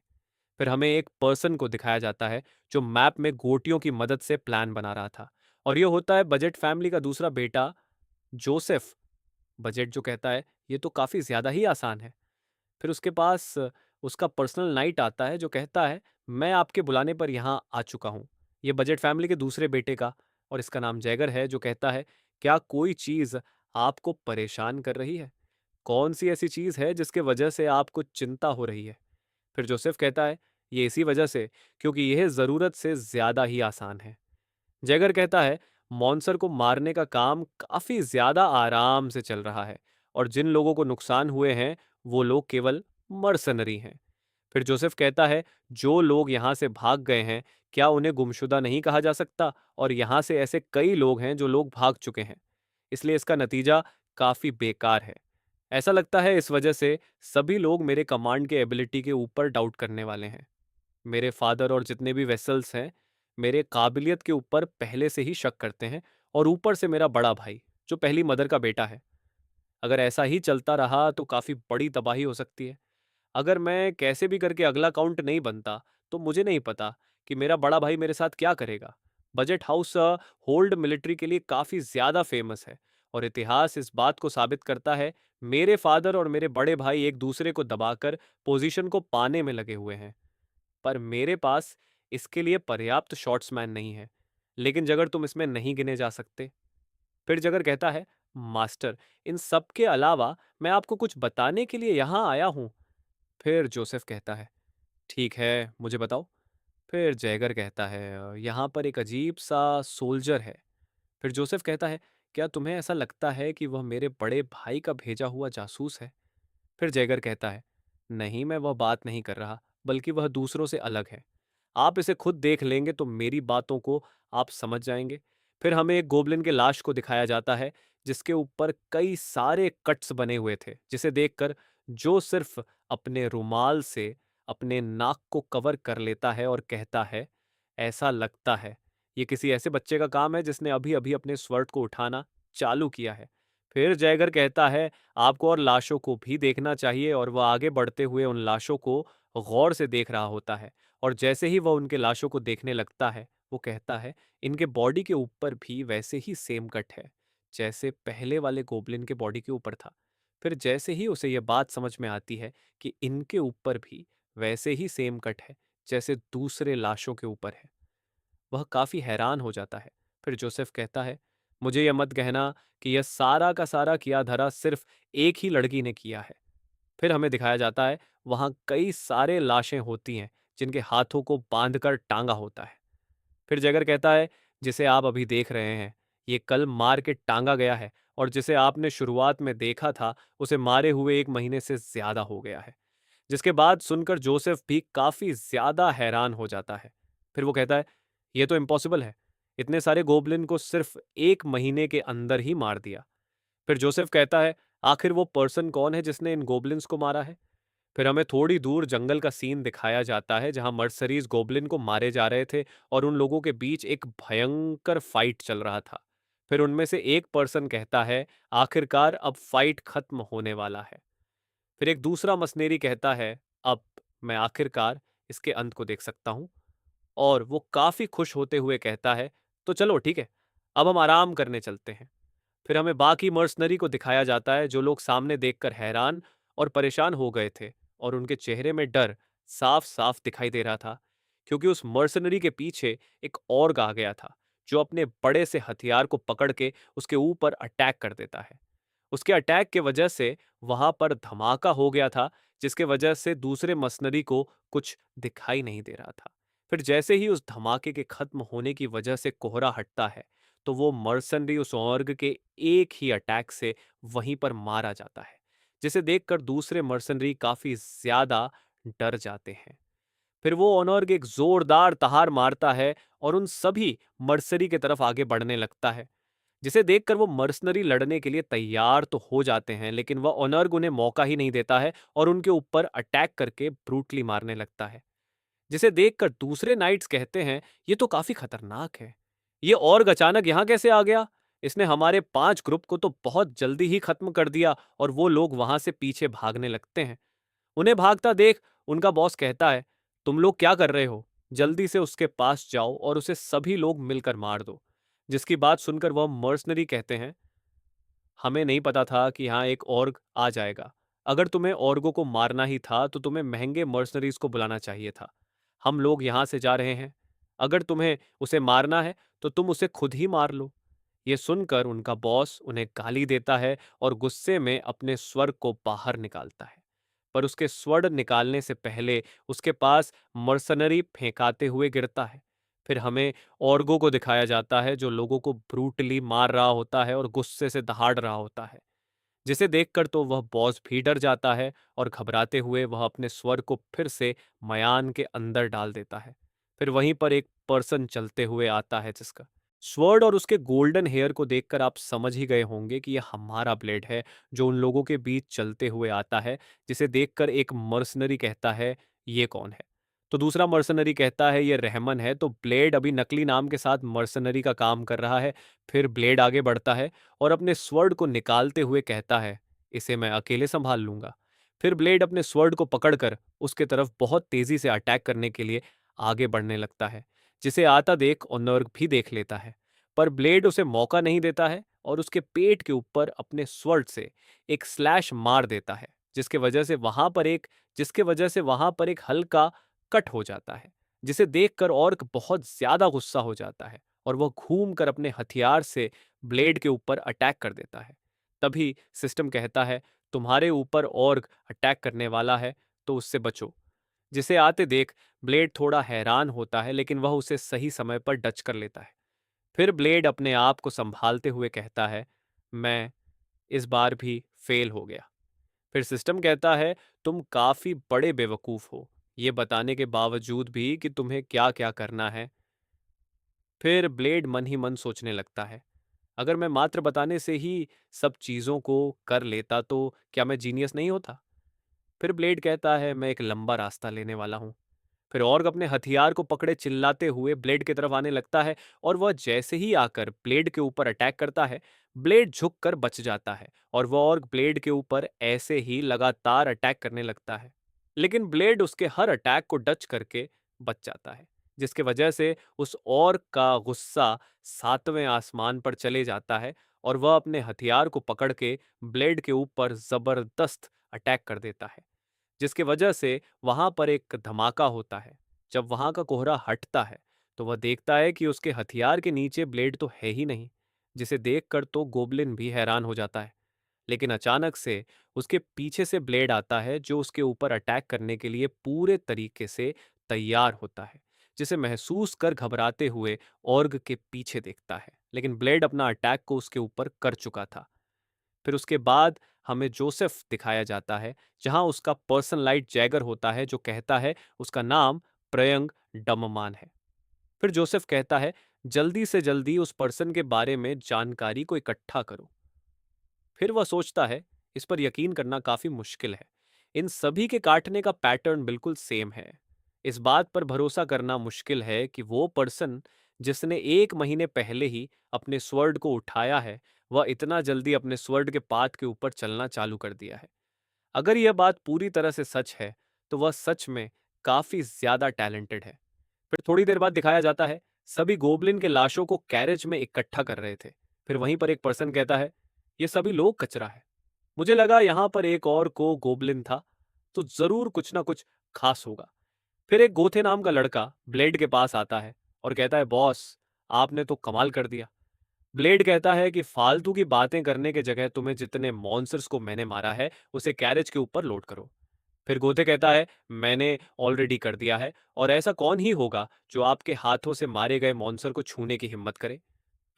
फिर हमें एक पर्सन को दिखाया जाता है जो मैप में गोटियों की मदद से प्लान बना रहा था, और यह होता है बजट फैमिली का दूसरा बेटा जोसेफ। बजट जो कहता है, ये तो काफ़ी ज़्यादा ही आसान है। फिर उसके पास उसका पर्सनल नाइट आता है जो कहता है, मैं आपके बुलाने पर यहाँ आ चुका हूँ। ये बजट फैमिली के दूसरे बेटे का, और इसका नाम जैगर है, जो कहता है, क्या कोई चीज़ आपको परेशान कर रही है? कौन सी ऐसी चीज़ है जिसके वजह से आपको चिंता हो रही है? फिर जोसेफ कहता है, ये इसी वजह से, क्योंकि यह ज़रूरत से ज़्यादा ही आसान है। जैगर कहता है, मॉन्स्टर को मारने का काम काफ़ी ज़्यादा आराम से चल रहा है, और जिन लोगों को नुकसान हुए हैं वो लोग केवल मर्सनरी हैं। फिर जोसेफ कहता है, जो लोग यहाँ से भाग गए हैं, क्या उन्हें गुमशुदा नहीं कहा जा सकता? और यहाँ से ऐसे कई लोग हैं जो लोग भाग चुके हैं, इसलिए इसका नतीजा काफ़ी बेकार है। ऐसा लगता है इस वजह से सभी लोग मेरे कमांड के एबिलिटी के ऊपर डाउट करने वाले हैं। मेरे फादर और जितने भी वेसल्स हैं, मेरे काबिलियत के ऊपर पहले से ही शक करते हैं, और ऊपर से मेरा बड़ा भाई, जो पहली मदर का बेटा है। अगर ऐसा ही चलता रहा तो काफ़ी बड़ी तबाही हो सकती है। अगर मैं कैसे भी करके अगला काउंट नहीं बनता, तो मुझे नहीं पता कि मेरा बड़ा भाई मेरे साथ क्या करेगा। बजट हाउस होल्ड मिलिट्री के लिए काफ़ी ज़्यादा फेमस है, और इतिहास इस बात को साबित करता है, मेरे फादर और मेरे बड़े भाई एक दूसरे को दबाकर पोजीशन को पाने में लगे हुए हैं। पर मेरे पास इसके लिए पर्याप्त शॉट्समैन नहीं है। लेकिन जगर तुम इसमें नहीं गिने जा सकते। फिर जगर कहता है, मास्टर, इन सब के अलावा मैं आपको कुछ बताने के लिए यहाँ आया हूँ। फिर जोसेफ कहता है, ठीक है, मुझे बताओ। फिर जैगर कहता है, यहाँ पर एक अजीब सा सोल्जर है। फिर जोसेफ कहता है, क्या तुम्हें ऐसा लगता है कि वह मेरे बड़े भाई का भेजा हुआ जासूस है? फिर जैगर कहता है, नहीं, मैं वह बात नहीं कर रहा, बल्कि वह दूसरों से अलग है। आप इसे खुद देख लेंगे तो मेरी बातों को आप समझ जाएंगे। फिर हमें एक गोबलिन के लाश को दिखाया जाता है, जिसके ऊपर कई सारे कट्स बने हुए थे, जिसे देखकर जो सिर्फ अपने रुमाल से अपने नाक को कवर कर लेता है और कहता है, ऐसा लगता है ये किसी ऐसे बच्चे का काम है जिसने अभी अभी अपने स्वर्ट को उठाना चालू किया है। फिर जैगर कहता है, आपको और लाशों को भी देखना चाहिए, और वह आगे बढ़ते हुए उन लाशों को गौर से देख रहा होता है। और जैसे ही वह उनके लाशों को देखने लगता है, वो कहता है, इनके बॉडी के ऊपर भी वैसे ही सेम कट है जैसे पहले वाले गोबलिन के बॉडी के ऊपर था। फिर जैसे ही उसे यह बात समझ में आती है कि इनके ऊपर भी वैसे ही सेम कट है जैसे दूसरे लाशों के ऊपर है, वह काफी हैरान हो जाता है। फिर जोसेफ कहता है, मुझे यह मत कहना कि यह सारा का सारा किया धरा सिर्फ एक ही लड़की ने किया है। फिर हमें दिखाया जाता है वहां कई सारे लाशें होती हैं जिनके हाथों को बांधकर टांगा होता है। फिर जैगर कहता है, जिसे आप अभी देख रहे हैं ये कल मार के टांगा गया है, और जिसे आपने शुरुआत में देखा था उसे मारे हुए 1 महीने से ज्यादा हो गया है। जिसके बाद सुनकर जोसेफ भी काफी ज्यादा हैरान हो जाता है। फिर वो कहता है, ये तो इम्पॉसिबल है, इतने सारे गोबलिन को सिर्फ 1 महीने के अंदर ही मार दिया। फिर जोसेफ कहता है, आखिर वो पर्सन कौन है जिसने इन गोबलिन्स को मारा है? फिर हमें थोड़ी दूर जंगल का सीन दिखाया जाता है जहां मर्सरीज गोबलिन को मारे जा रहे थे और उन लोगों के बीच एक भयंकर फाइट चल रहा था। फिर उनमें से एक पर्सन कहता है, आखिरकार अब फाइट खत्म होने वाला है। फिर एक दूसरा मसनेरी कहता है, अब मैं आखिरकार इसके अंत को देख सकता हूं, और वो काफी खुश होते हुए कहता है, तो चलो ठीक है, अब हम आराम करने चलते हैं। फिर हमें बाकी मर्सनरी को दिखाया जाता है जो लोग सामने देखकर हैरान और परेशान हो गए थे, और उनके चेहरे में डर साफ साफ दिखाई दे रहा था, क्योंकि उस मर्सनरी के पीछे एक और आ गया था जो अपने बड़े से हथियार को पकड़ के उसके ऊपर अटैक कर देता है। उसके अटैक के वजह से वहां पर धमाका हो गया था, जिसके वजह से दूसरे मसनरी को कुछ दिखाई नहीं दे रहा था। फिर जैसे ही उस धमाके के खत्म होने की वजह से कोहरा हटता है, तो वो मर्सनरी उस ऑर्ग के एक ही अटैक से वहीं पर मारा जाता है, जिसे देखकर दूसरे मर्सनरी काफी ज्यादा डर जाते हैं। फिर वो ऑनर्ग एक जोरदार तहार मारता है और उन सभी मर्सरी की तरफ आगे बढ़ने लगता है, जिसे देखकर वो मर्सनरी लड़ने के लिए तैयार तो हो जाते हैं, लेकिन वह ऑनर्ग उन्हें मौका ही नहीं देता है और उनके ऊपर अटैक करके ब्रूटली मारने लगता है। जिसे देखकर दूसरे नाइट्स कहते हैं, ये तो काफी खतरनाक है, ये ऑर्ग अचानक यहाँ कैसे आ गया? इसने हमारे 5 ग्रुप को तो बहुत जल्दी ही खत्म कर दिया। और वो लोग वहां से पीछे भागने लगते हैं। उन्हें भागता देख उनका बॉस कहता है, तुम लोग क्या कर रहे हो? जल्दी से उसके पास जाओ और उसे सभी लोग मिलकर मार दो। जिसकी बात सुनकर वह मर्सनरी कहते हैं, हमें नहीं पता था कि यहाँ एक ऑर्ग आ जाएगा। अगर तुम्हें ऑर्गों को मारना ही था तो तुम्हें महंगे मर्सनरीज को बुलाना चाहिए था। हम लोग यहाँ से जा रहे हैं। अगर तुम्हें उसे मारना है तो तुम उसे खुद ही मार लो। ये सुनकर उनका बॉस उन्हें गाली देता है और गुस्से में अपने स्वर को बाहर निकालता है। पर उसके स्वर निकालने से पहले उसके पास मर्सनरी फेंकाते हुए गिरता है। फिर हमें ऑर्गो को दिखाया जाता है जो लोगों को ब्रूटली मार रहा होता है और गुस्से से दहाड़ रहा होता है, जिसे देखकर तो वह बॉस भी डर जाता है और घबराते हुए वह अपने स्वर को फिर से मयान के अंदर डाल देता है। फिर वहीं पर एक पर्सन चलते हुए आता है जिसका स्वर्ड और उसके गोल्डन हेयर को देखकर आप समझ ही गए होंगे कि यह हमारा ब्लेड है, जो उन लोगों के बीच चलते हुए आता है। जिसे देखकर एक मर्सनरी कहता है, ये कौन है? तो दूसरा मर्सनरी कहता है, ये रहमन है। तो ब्लेड अभी नकली नाम के साथ मर्सनरी का काम कर रहा है। फिर ब्लेड आगे बढ़ता है और अपने स्वर्ड को निकालते हुए कहता है, इसे मैं अकेले संभाल लूंगा। फिर ब्लेड अपने स्वर्ड को पकड़कर उसके तरफ बहुत तेजी से अटैक करने के लिए आगे बढ़ने लगता है, जिसे आता देख ओनर्ग भी देख लेता है। पर ब्लेड उसे मौका नहीं देता है और उसके पेट के ऊपर अपने स्वर्ड से एक स्लैश मार देता है, जिसके वजह से वहां पर एक हल्का कट हो जाता है, जिसे देखकर ऑर्क बहुत ज्यादा गुस्सा हो जाता है और वह घूमकर अपने हथियार से ब्लेड के ऊपर अटैक कर देता है। तभी सिस्टम कहता है, तुम्हारे ऊपर ऑर्क अटैक करने वाला है, तो उससे बचो। जिसे आते देख ब्लेड थोड़ा हैरान होता है, लेकिन वह उसे सही समय पर डच कर लेता है। फिर ब्लेड अपने आप को संभालते हुए कहता है, मैं इस बार भी फेल हो गया। फिर सिस्टम कहता है, तुम काफी बड़े बेवकूफ हो, ये बताने के बावजूद भी कि तुम्हें क्या क्या करना है। फिर ब्लेड मन ही मन सोचने लगता है, अगर मैं मात्र बताने से ही सब चीजों को कर लेता तो क्या मैं जीनियस नहीं होता। फिर ब्लेड कहता है, मैं एक लंबा रास्ता लेने वाला हूं। फिर ऑर्ग अपने हथियार को पकड़े चिल्लाते हुए ब्लेड की तरफ आने लगता है, और वह जैसे ही आकर ब्लेड के ऊपर अटैक करता है, ब्लेड झुककर बच जाता है और वह ऑर्ग ब्लेड के ऊपर ऐसे ही लगातार अटैक करने लगता है। लेकिन ब्लेड उसके हर अटैक को डच करके बच जाता है, जिसके वजह से उस ऑर्ग का गुस्सा सातवें आसमान पर चले जाता है और वह अपने हथियार को पकड़ के ब्लेड के ऊपर जबरदस्त अटैक कर देता है, जिसकी वजह से वहां पर एक धमाका होता है। जब वहां का कोहरा हटता है तो वह देखता है कि उसके हथियार के नीचे ब्लेड तो है ही नहीं, जिसे देखकर तो गोबलिन भी हैरान हो जाता है। लेकिन अचानक से उसके पीछे से ब्लेड आता है, जो उसके ऊपर अटैक करने के लिए पूरे तरीके से तैयार होता है, जिसे महसूस कर घबराते हुए ऑर्ग के पीछे देखता है। लेकिन ब्लेड अपना अटैक को उसके ऊपर कर चुका था। फिर उसके बाद हमें जोसेफ दिखाया जाता है, जहां उसका पर्सन लाइट जैगर होता है, जो कहता है उसका नाम प्रयंग डममान है। फिर जोसेफ कहता है, जल्दी से जल्दी उस पर्सन के बारे में जानकारी को इकट्ठा करो। फिर वह सोचता है, इस पर यकीन करना काफी मुश्किल है, इन सभी के काटने का पैटर्न बिल्कुल सेम है। इस बात पर भरोसा करना मुश्किल है कि वो पर्सन जिसने 1 महीने पहले ही अपने स्वर्ड को उठाया है, वह इतना जल्दी अपने स्वर्ड के पात के ऊपर चलना चालू कर दिया है। अगर यह बात पूरी तरह से सच है, तो वह सच में काफी ज्यादा टैलेंटेड है। फिर थोड़ी देर बाद दिखाया जाता है, सभी गोबलिन के लाशों को कैरेज में इकट्ठा कर रहे थे। फिर वहीं पर एक पर्सन कहता है, ये सभी लोग कचरा है। मुझे लगा यहाँ पर एक और को गोबलिन था, तो जरूर कुछ ना कुछ खास होगा। फिर एक गोथे नाम का लड़का ब्लेड के पास आता है और कहता है, बॉस आपने तो कमाल कर दिया। ब्लेड कहता है कि फालतू की बातें करने के जगह तुम्हें जितने मॉन्स्टर्स को मैंने मारा है उसे कैरेज के ऊपर लोड करो। फिर गोथे कहता है, मैंने ऑलरेडी कर दिया है, और ऐसा कौन ही होगा जो आपके हाथों से मारे गए मॉन्स्टर को छूने की हिम्मत करे।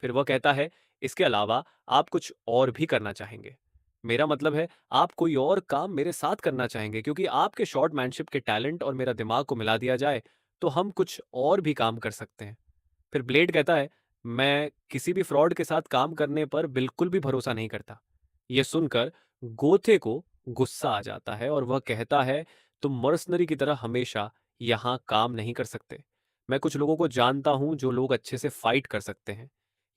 फिर वह कहता है, इसके अलावा आप कुछ और भी करना चाहेंगे। मेरा मतलब है, आप कोई और काम मेरे साथ करना चाहेंगे, क्योंकि आपके शॉर्टमैनशिप के टैलेंट और मेरा दिमाग को मिला दिया जाए तो हम कुछ और भी काम कर सकते हैं। फिर ब्लेड कहता है, मैं किसी भी फ्रॉड के साथ काम करने पर बिल्कुल भी भरोसा नहीं करता। यह सुनकर गोथे को गुस्सा आ जाता है और वह कहता है, तुम मर्सनरी की तरह हमेशा यहाँ काम नहीं कर सकते। मैं कुछ लोगों को जानता हूं जो लोग अच्छे से फाइट कर सकते हैं।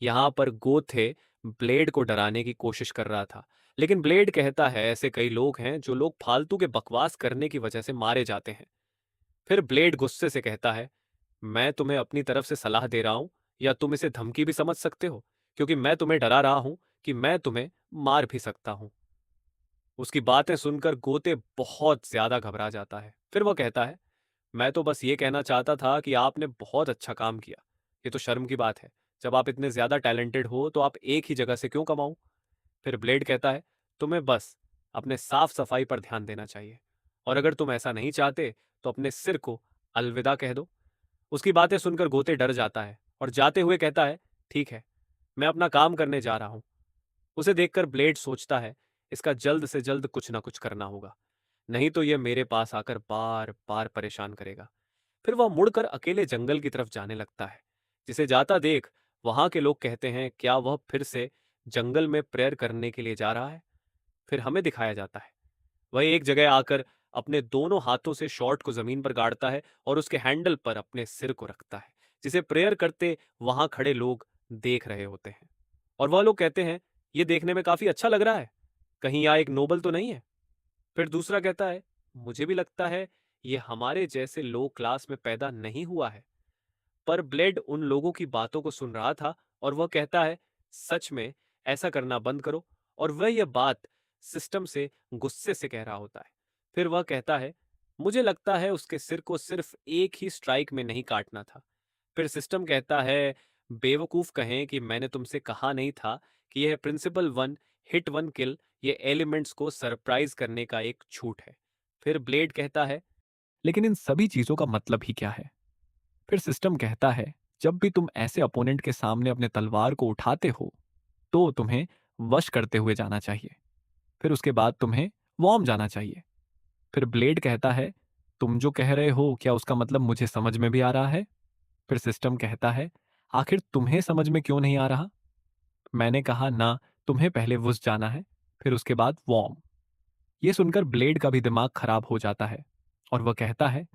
यहाँ पर गोथे ब्लेड को डराने की कोशिश कर रहा था, लेकिन ब्लेड कहता है, ऐसे कई लोग हैं जो लोग फालतू के बकवास करने की वजह से मारे जाते हैं। फिर ब्लेड गुस्से से कहता है, मैं तुम्हें अपनी तरफ से सलाह दे रहा हूं, या तुम इसे धमकी भी समझ सकते हो, क्योंकि मैं तुम्हें डरा रहा हूं कि मैं तुम्हें मार भी सकता हूं। उसकी बातें सुनकर गोते बहुत ज्यादा घबरा जाता है। फिर वह कहता है, मैं तो बस ये कहना चाहता था कि आपने बहुत अच्छा काम किया। ये तो शर्म की बात है, जब आप इतने ज्यादा टैलेंटेड हो तो आप एक ही जगह से क्यों कमाऊं। फिर ब्लेड कहता है, तुम्हें बस अपने साफ सफाई पर ध्यान देना चाहिए, और अगर तुम ऐसा नहीं चाहते तो अपने सिर को अलविदा कह दो। उसकी बातें सुनकर गोते डर जाता है और जाते हुए कहता है, ठीक है, मैं अपना काम करने जा रहा हूं। उसे देखकर ब्लेड सोचता है, इसका जल्द से जल्द कुछ ना कुछ करना होगा, नहीं तो यह मेरे पास आकर बार बार परेशान करेगा। फिर वह मुड़कर अकेले जंगल की तरफ जाने लगता है। जिसे जाता देख वहां के लोग कहते हैं, क्या वह फिर से जंगल में प्रेयर करने के लिए जा रहा है। फिर हमें दिखाया जाता है, वह एक जगह आकर अपने दोनों हाथों से शॉर्ट को जमीन पर गाड़ता है और उसके हैंडल पर अपने सिर को रखता है, जिसे प्रेयर करते वहां खड़े लोग देख रहे होते हैं। और वह लोग कहते हैं, यह देखने में काफी अच्छा लग रहा है, कहीं यह एक नोबल तो नहीं है। फिर दूसरा कहता है, मुझे भी लगता है ये हमारे जैसे लो क्लास में पैदा नहीं हुआ है। पर ब्लेड उन लोगों की बातों को सुन रहा था और वह कहता है, सच में ऐसा करना बंद करो। और वह यह बात सिस्टम से गुस्से से कह रहा होता है। फिर वह कहता है, मुझे लगता है उसके सिर को सिर्फ एक ही स्ट्राइक में नहीं काटना था। फिर सिस्टम कहता है, बेवकूफ कहें कि मैंने तुमसे कहा नहीं था कि यह प्रिंसिपल वन हिट वन किल, ये एलिमेंट्स को सरप्राइज करने का एक छूट है। फिर ब्लेड कहता है, लेकिन इन सभी चीजों का मतलब ही क्या है। फिर सिस्टम कहता है, जब भी तुम ऐसे अपोनेंट के सामने अपने तलवार को उठाते हो तो तुम्हें वश करते हुए जाना चाहिए। फिर उसके बाद तुम्हें वॉर्म जाना चाहिए। फिर ब्लेड कहता है, तुम जो कह रहे हो क्या उसका मतलब मुझे समझ में भी आ रहा है? फिर सिस्टम कहता है, आखिर तुम्हें समझ में क्यों नहीं आ रहा? मैंने कहा ना, तुम्हें पहले वुश जाना है, फिर उसके बाद वॉर्म। ये सुनकर ब्लेड का भी दिमाग खराब हो जाता है और वह कहता है,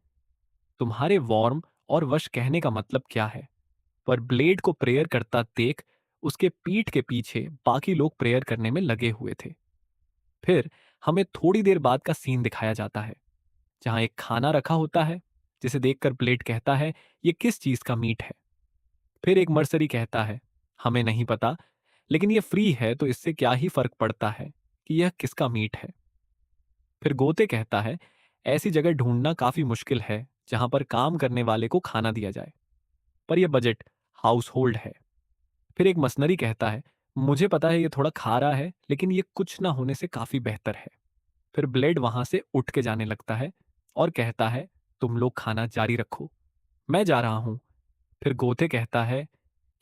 तुम्हारे वॉर्म और वश कहने का मतलब क्या है? पर ब्लेड को प्रेयर करता देख उसके पीठ के पीछे बाकी लोग प्रेयर करने में लगे हुए थे। फिर हमें थोड़ी देर बाद का सीन दिखाया जाता है जहां एक खाना रखा होता है जिसे देखकर ब्लेड कहता है, ये किस चीज का मीट है? फिर एक मर्सरी कहता है, हमें नहीं पता, लेकिन ये फ्री है तो इससे क्या ही फर्क पड़ता है कि यह किसका मीट है। फिर गोते कहता है, ऐसी जगह ढूंढना काफी मुश्किल है जहां पर काम करने वाले को खाना दिया जाए, पर यह बजट हाउस होल्ड है। फिर एक मसनरी कहता है, मुझे पता है ये थोड़ा खारा है, लेकिन ये कुछ ना होने से काफी बेहतर है। फिर ब्लेड वहां से उठ के जाने लगता है और कहता है, तुम लोग खाना जारी रखो, मैं जा रहा हूं। फिर गोते कहता है,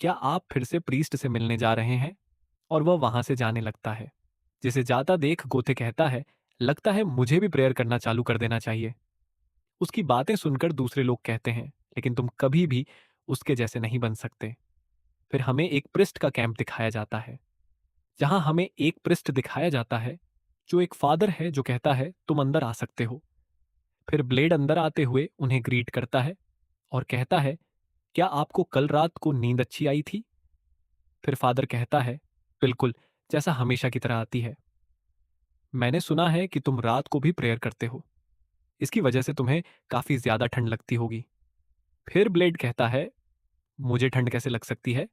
क्या आप फिर से प्रीस्ट से मिलने जा रहे हैं? और वह वहां से जाने लगता है। जिसे जाता देख गोते कहता है, लगता है मुझे भी प्रेयर करना चालू कर देना चाहिए। उसकी बातें सुनकर दूसरे लोग कहते हैं, लेकिन तुम कभी भी उसके जैसे नहीं बन सकते। फिर हमें एक प्रिस्ट का कैंप दिखाया जाता है जहां हमें एक प्रिस्ट दिखाया जाता है जो एक फादर है जो कहता है, तुम अंदर आ सकते हो। फिर ब्लेड अंदर आते हुए उन्हें ग्रीट करता है और कहता है, क्या आपको कल रात को नींद अच्छी आई थी? फिर फादर कहता है, बिल्कुल, जैसा हमेशा की तरह आती है। मैंने सुना है कि तुम रात को भी प्रेयर करते हो, इसकी वजह से तुम्हें काफी ज्यादा ठंड लगती होगी। फिर ब्लेड कहता है, मुझे ठंड कैसे लग सकती है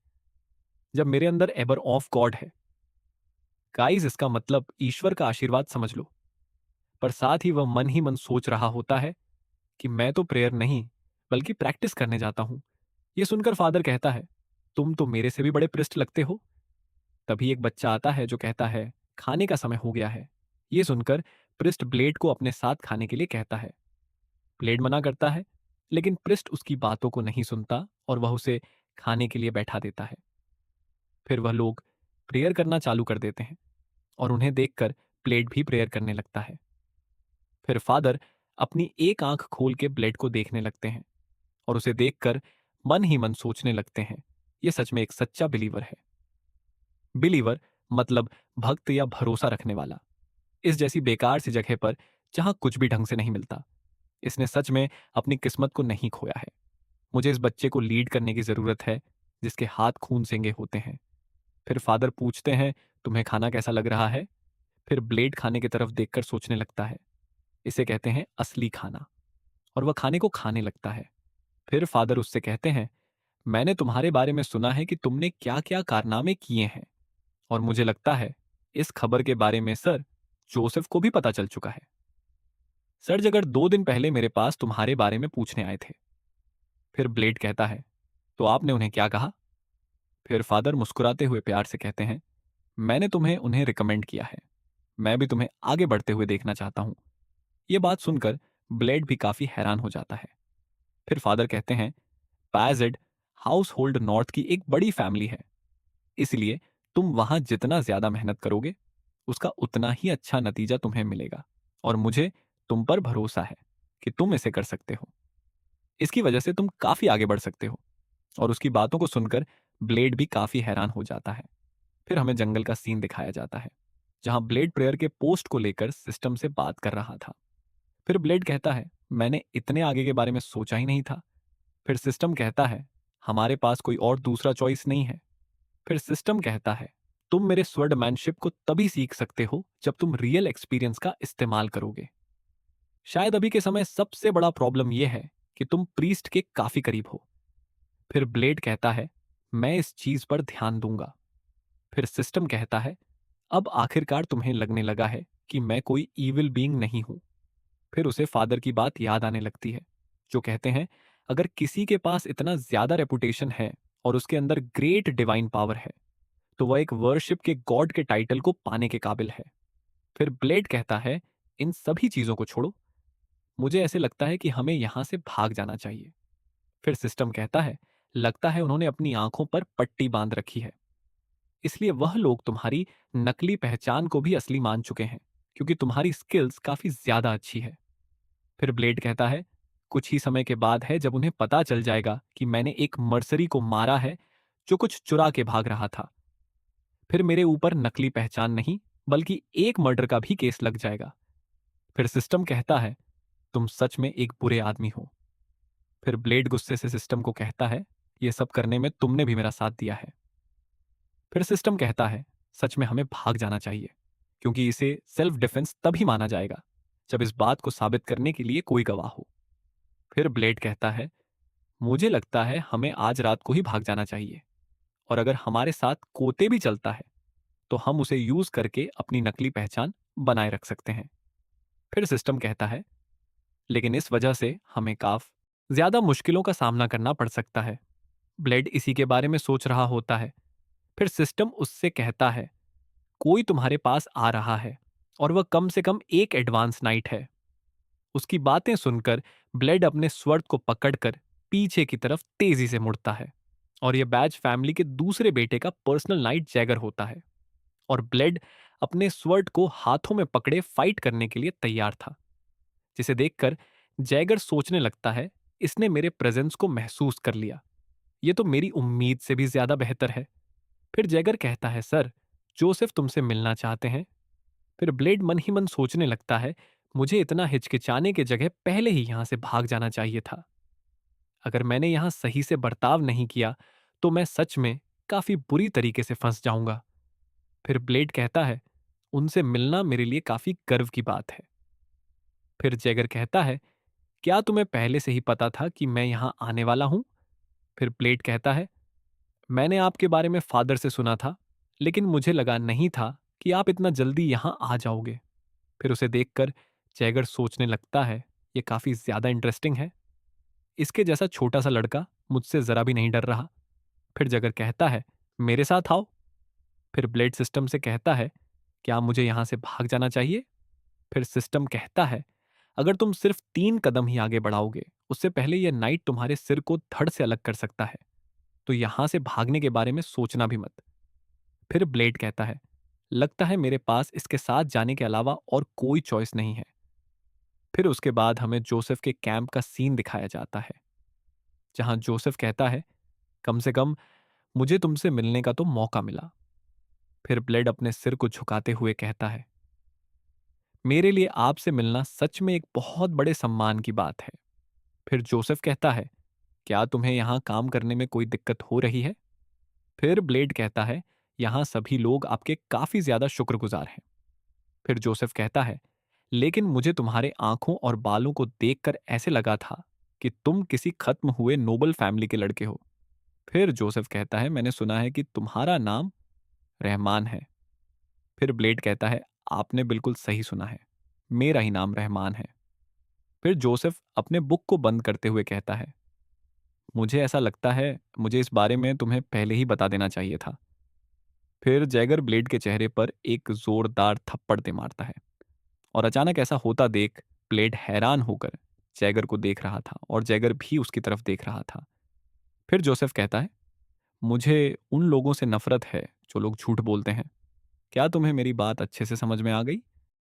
जब मेरे अंदर एबर ऑफ गॉड है? गाइस, इसका मतलब ईश्वर का आशीर्वाद समझ लो। पर साथ ही वह मन ही मन सोच रहा होता है कि मैं तो प्रेयर नहीं बल्कि प्रैक्टिस करने जाता हूं। यह सुनकर फादर कहता है, तुम तो मेरे से भी बड़े पृष्ठ लगते हो। तभी एक बच्चा आता है जो कहता है, खाने का समय हो गया है। यह सुनकर पृष्ठ ब्लेड को अपने साथ खाने के लिए कहता है। ब्लेड मना करता है, लेकिन पृष्ठ उसकी बातों को नहीं सुनता और वह उसे खाने के लिए बैठा देता है। फिर वह लोग प्रेयर करना चालू कर देते हैं और उन्हें देखकर ब्लेड भी प्रेयर करने लगता है। फिर फादर अपनी एक आंख खोल के ब्लेड को देखने लगते हैं और उसे देखकर मन ही मन सोचने लगते हैं, यह सच में एक सच्चा बिलीवर है। बिलीवर मतलब भक्त या भरोसा रखने वाला। इस जैसी बेकार सी जगह पर जहां कुछ भी ढंग से नहीं मिलता, इसने सच में अपनी किस्मत को नहीं खोया है। मुझे इस बच्चे को लीड करने की जरूरत है जिसके हाथ खून सेंगे होते हैं। फिर फादर पूछते हैं, तुम्हें खाना कैसा लग रहा है? फिर ब्लेड खाने की तरफ देखकर सोचने लगता है, इसे कहते हैं असली खाना, और वह खाने को खाने लगता है। फिर फादर उससे कहते हैं, मैंने तुम्हारे बारे में सुना है कि तुमने क्या क्या कारनामे किए हैं, और मुझे लगता है इस खबर के बारे में सर जोसेफ को भी पता चल चुका है। सर जगह 2 दिन पहले मेरे पास तुम्हारे बारे में पूछने आए थे। फिर ब्लेड कहता है, तो आपने उन्हें क्या कहा? फिर फादर मुस्कुराते हुए प्यार से कहते हैं, मैंने तुम्हें उन्हें रिकमेंड किया है। मैं भी तुम्हें आगे बढ़ते हुए देखना चाहता हूं। यह बात सुनकर ब्लेड भी काफी हैरान हो जाता है। फिर फादर कहते हैं, पैजेड हाउस होल्ड नॉर्थ की एक बड़ी फैमिली है, इसलिए तुम वहां जितना ज्यादा मेहनत करोगे उसका उतना ही अच्छा नतीजा तुम्हें मिलेगा, और मुझे तुम पर भरोसा है कि तुम इसे कर सकते हो। इसकी वजह से तुम काफी आगे बढ़ सकते हो। और उसकी बातों को सुनकर ब्लेड भी काफी हैरान हो जाता है। फिर हमें जंगल का सीन दिखाया जाता है जहां ब्लेड प्रेयर के पोस्ट को लेकर सिस्टम से बात कर रहा था। फिर ब्लेड कहता है, मैंने इतने आगे के बारे में सोचा ही नहीं था। फिर सिस्टम कहता है, हमारे पास कोई और दूसरा चॉइस नहीं है। फिर सिस्टम कहता है, तुम मेरे स्वर्डमैनशिप को तभी सीख सकते हो जब तुम रियल एक्सपीरियंस का इस्तेमाल करोगे। शायद अभी के समय सबसे बड़ा प्रॉब्लम यह है कि तुम प्रीस्ट के काफी करीब हो। फिर ब्लेड कहता है, मैं इस चीज पर ध्यान दूंगा। फिर सिस्टम कहता है, अब आखिरकार तुम्हें लगने लगा है कि मैं कोई ईविल बीइंग नहीं हूं। फिर उसे फादर की बात याद आने लगती है जो कहते हैं, अगर किसी के पास इतना ज्यादा रेपुटेशन है और उसके अंदर ग्रेट डिवाइन पावर है तो वह एक वर्शिप के गॉड के टाइटल को पाने के काबिल है। फिर ब्लेड कहता है, इन सभी चीजों को छोड़ो, मुझे ऐसे लगता है कि हमें यहां से भाग जाना चाहिए। फिर सिस्टम कहता है, लगता है उन्होंने अपनी आंखों पर पट्टी बांध रखी है। इसलिए वह लोग तुम्हारी नकली पहचान को भी असली मान चुके हैं, क्योंकि तुम्हारी स्किल्स काफी ज्यादा अच्छी है। फिर ब्लेड कहता है, कुछ ही समय के बाद है जब उन्हें पता चल जाएगा कि मैंने एक मर्सरी को मारा है जो कुछ चुरा के भाग रहा था। फिर मेरे ऊपर नकली पहचान नहीं, बल्कि एक मर्डर का भी केस लग जाएगा। फिर सिस्टम कहता है, तुम सच में एक बुरे आदमी हो। फिर ब्लेड गुस्से से सिस्टम को कहता है, ये सब करने में तुमने भी मेरा साथ दिया है। फिर सिस्टम कहता है, सच में हमें भाग जाना चाहिए, क्योंकि इसे सेल्फ डिफेंस तभी माना जाएगा जब इस बात को साबित करने के लिए कोई गवाह हो। फिर ब्लेड कहता है, मुझे लगता है हमें आज रात को ही भाग जाना चाहिए, और अगर हमारे साथ कोते भी चलता है तो हम उसे यूज करके अपनी नकली पहचान बनाए रख सकते हैं। फिर सिस्टम कहता है, लेकिन इस वजह से हमें काफी ज्यादा मुश्किलों का सामना करना पड़ सकता है। ब्लेड इसी के बारे में सोच रहा होता है। फिर सिस्टम उससे कहता है, कोई तुम्हारे पास आ रहा है और वह कम से कम एक एडवांस नाइट है। उसकी बातें सुनकर ब्लेड अपने स्वर्ड को पकड़कर पीछे की तरफ तेजी से मुड़ता है, और यह बैज फैमिली के दूसरे बेटे का पर्सनल नाइट जैगर होता है। और ब्लेड अपने स्वर्ड को हाथों में पकड़े फाइट करने के लिए तैयार था, जिसे देखकर जैगर सोचने लगता है, इसने मेरे प्रेजेंस को महसूस कर लिया। यह तो मेरी उम्मीद से भी ज्यादा बेहतर है। फिर जैगर कहता है, सर, जोसेफ तुमसे मिलना चाहते हैं। फिर ब्लेड मन ही मन सोचने लगता है, मुझे इतना हिचकिचाने के जगह पहले ही यहां से भाग जाना चाहिए था। अगर मैंने यहां सही से बर्ताव नहीं किया तो मैं सच में काफी बुरी तरीके से फंस जाऊंगा। फिर ब्लेड कहता है, उनसे मिलना मेरे लिए काफी गर्व की बात है। फिर जैगर कहता है, क्या तुम्हें पहले से ही पता था कि मैं यहां आने वाला हूं? फिर ब्लेड कहता है, मैंने आपके बारे में फादर से सुना था, लेकिन मुझे लगा नहीं था कि आप इतना जल्दी यहां आ जाओगे। फिर उसे देखकर जैगर सोचने लगता है, यह काफी ज्यादा इंटरेस्टिंग है। इसके जैसा छोटा सा लड़का मुझसे जरा भी नहीं डर रहा। फिर जैगर कहता है, मेरे साथ आओ। फिर ब्लेड सिस्टम से कहता है, क्या मुझे यहां से भाग जाना चाहिए? फिर सिस्टम कहता है, अगर तुम सिर्फ 3 कदम ही आगे बढ़ाओगे, उससे पहले यह नाइट तुम्हारे सिर को धड़ से अलग कर सकता है, तो यहां से भागने के बारे में सोचना भी मत। फिर ब्लेड कहता है, लगता है मेरे पास इसके साथ जाने के अलावा और कोई चॉइस नहीं है। फिर उसके बाद हमें जोसेफ के कैंप का सीन दिखाया जाता है, जहां जोसेफ कहता है, कम से कम मुझे तुमसे मिलने का तो मौका मिला। फिर ब्लेड अपने सिर को झुकाते हुए कहता है, मेरे लिए आपसे मिलना सच में एक बहुत बड़े सम्मान की बात है। फिर जोसेफ कहता है, क्या तुम्हें यहां काम करने में कोई दिक्कत हो रही है? फिर ब्लेड कहता है, यहां सभी लोग आपके काफी ज्यादा शुक्रगुजार हैं। फिर जोसेफ कहता है, लेकिन मुझे तुम्हारे आंखों और बालों को देखकर ऐसे लगा था कि तुम किसी खत्म हुए नोबल फैमिली के लड़के हो। फिर जोसेफ कहता है, मैंने सुना है कि तुम्हारा नाम रहमान है। फिर ब्लेड कहता है, आपने बिल्कुल सही सुना है, मेरा ही नाम रहमान है। फिर जोसेफ अपने बुक को बंद करते हुए कहता है, मुझे ऐसा लगता है मुझे इस बारे में तुम्हें पहले ही बता देना चाहिए था। फिर जैगर ब्लेड के चेहरे पर एक जोरदार थप्पड़ दे मारता है, और अचानक ऐसा होता देख ब्लेड हैरान होकर जैगर को देख रहा था, और जैगर भी उसकी तरफ देख रहा था। फिर जोसेफ कहता है, मुझे उन लोगों से नफरत है जो लोग झूठ बोलते हैं। क्या तुम्हें मेरी बात अच्छे से समझ में आ गई?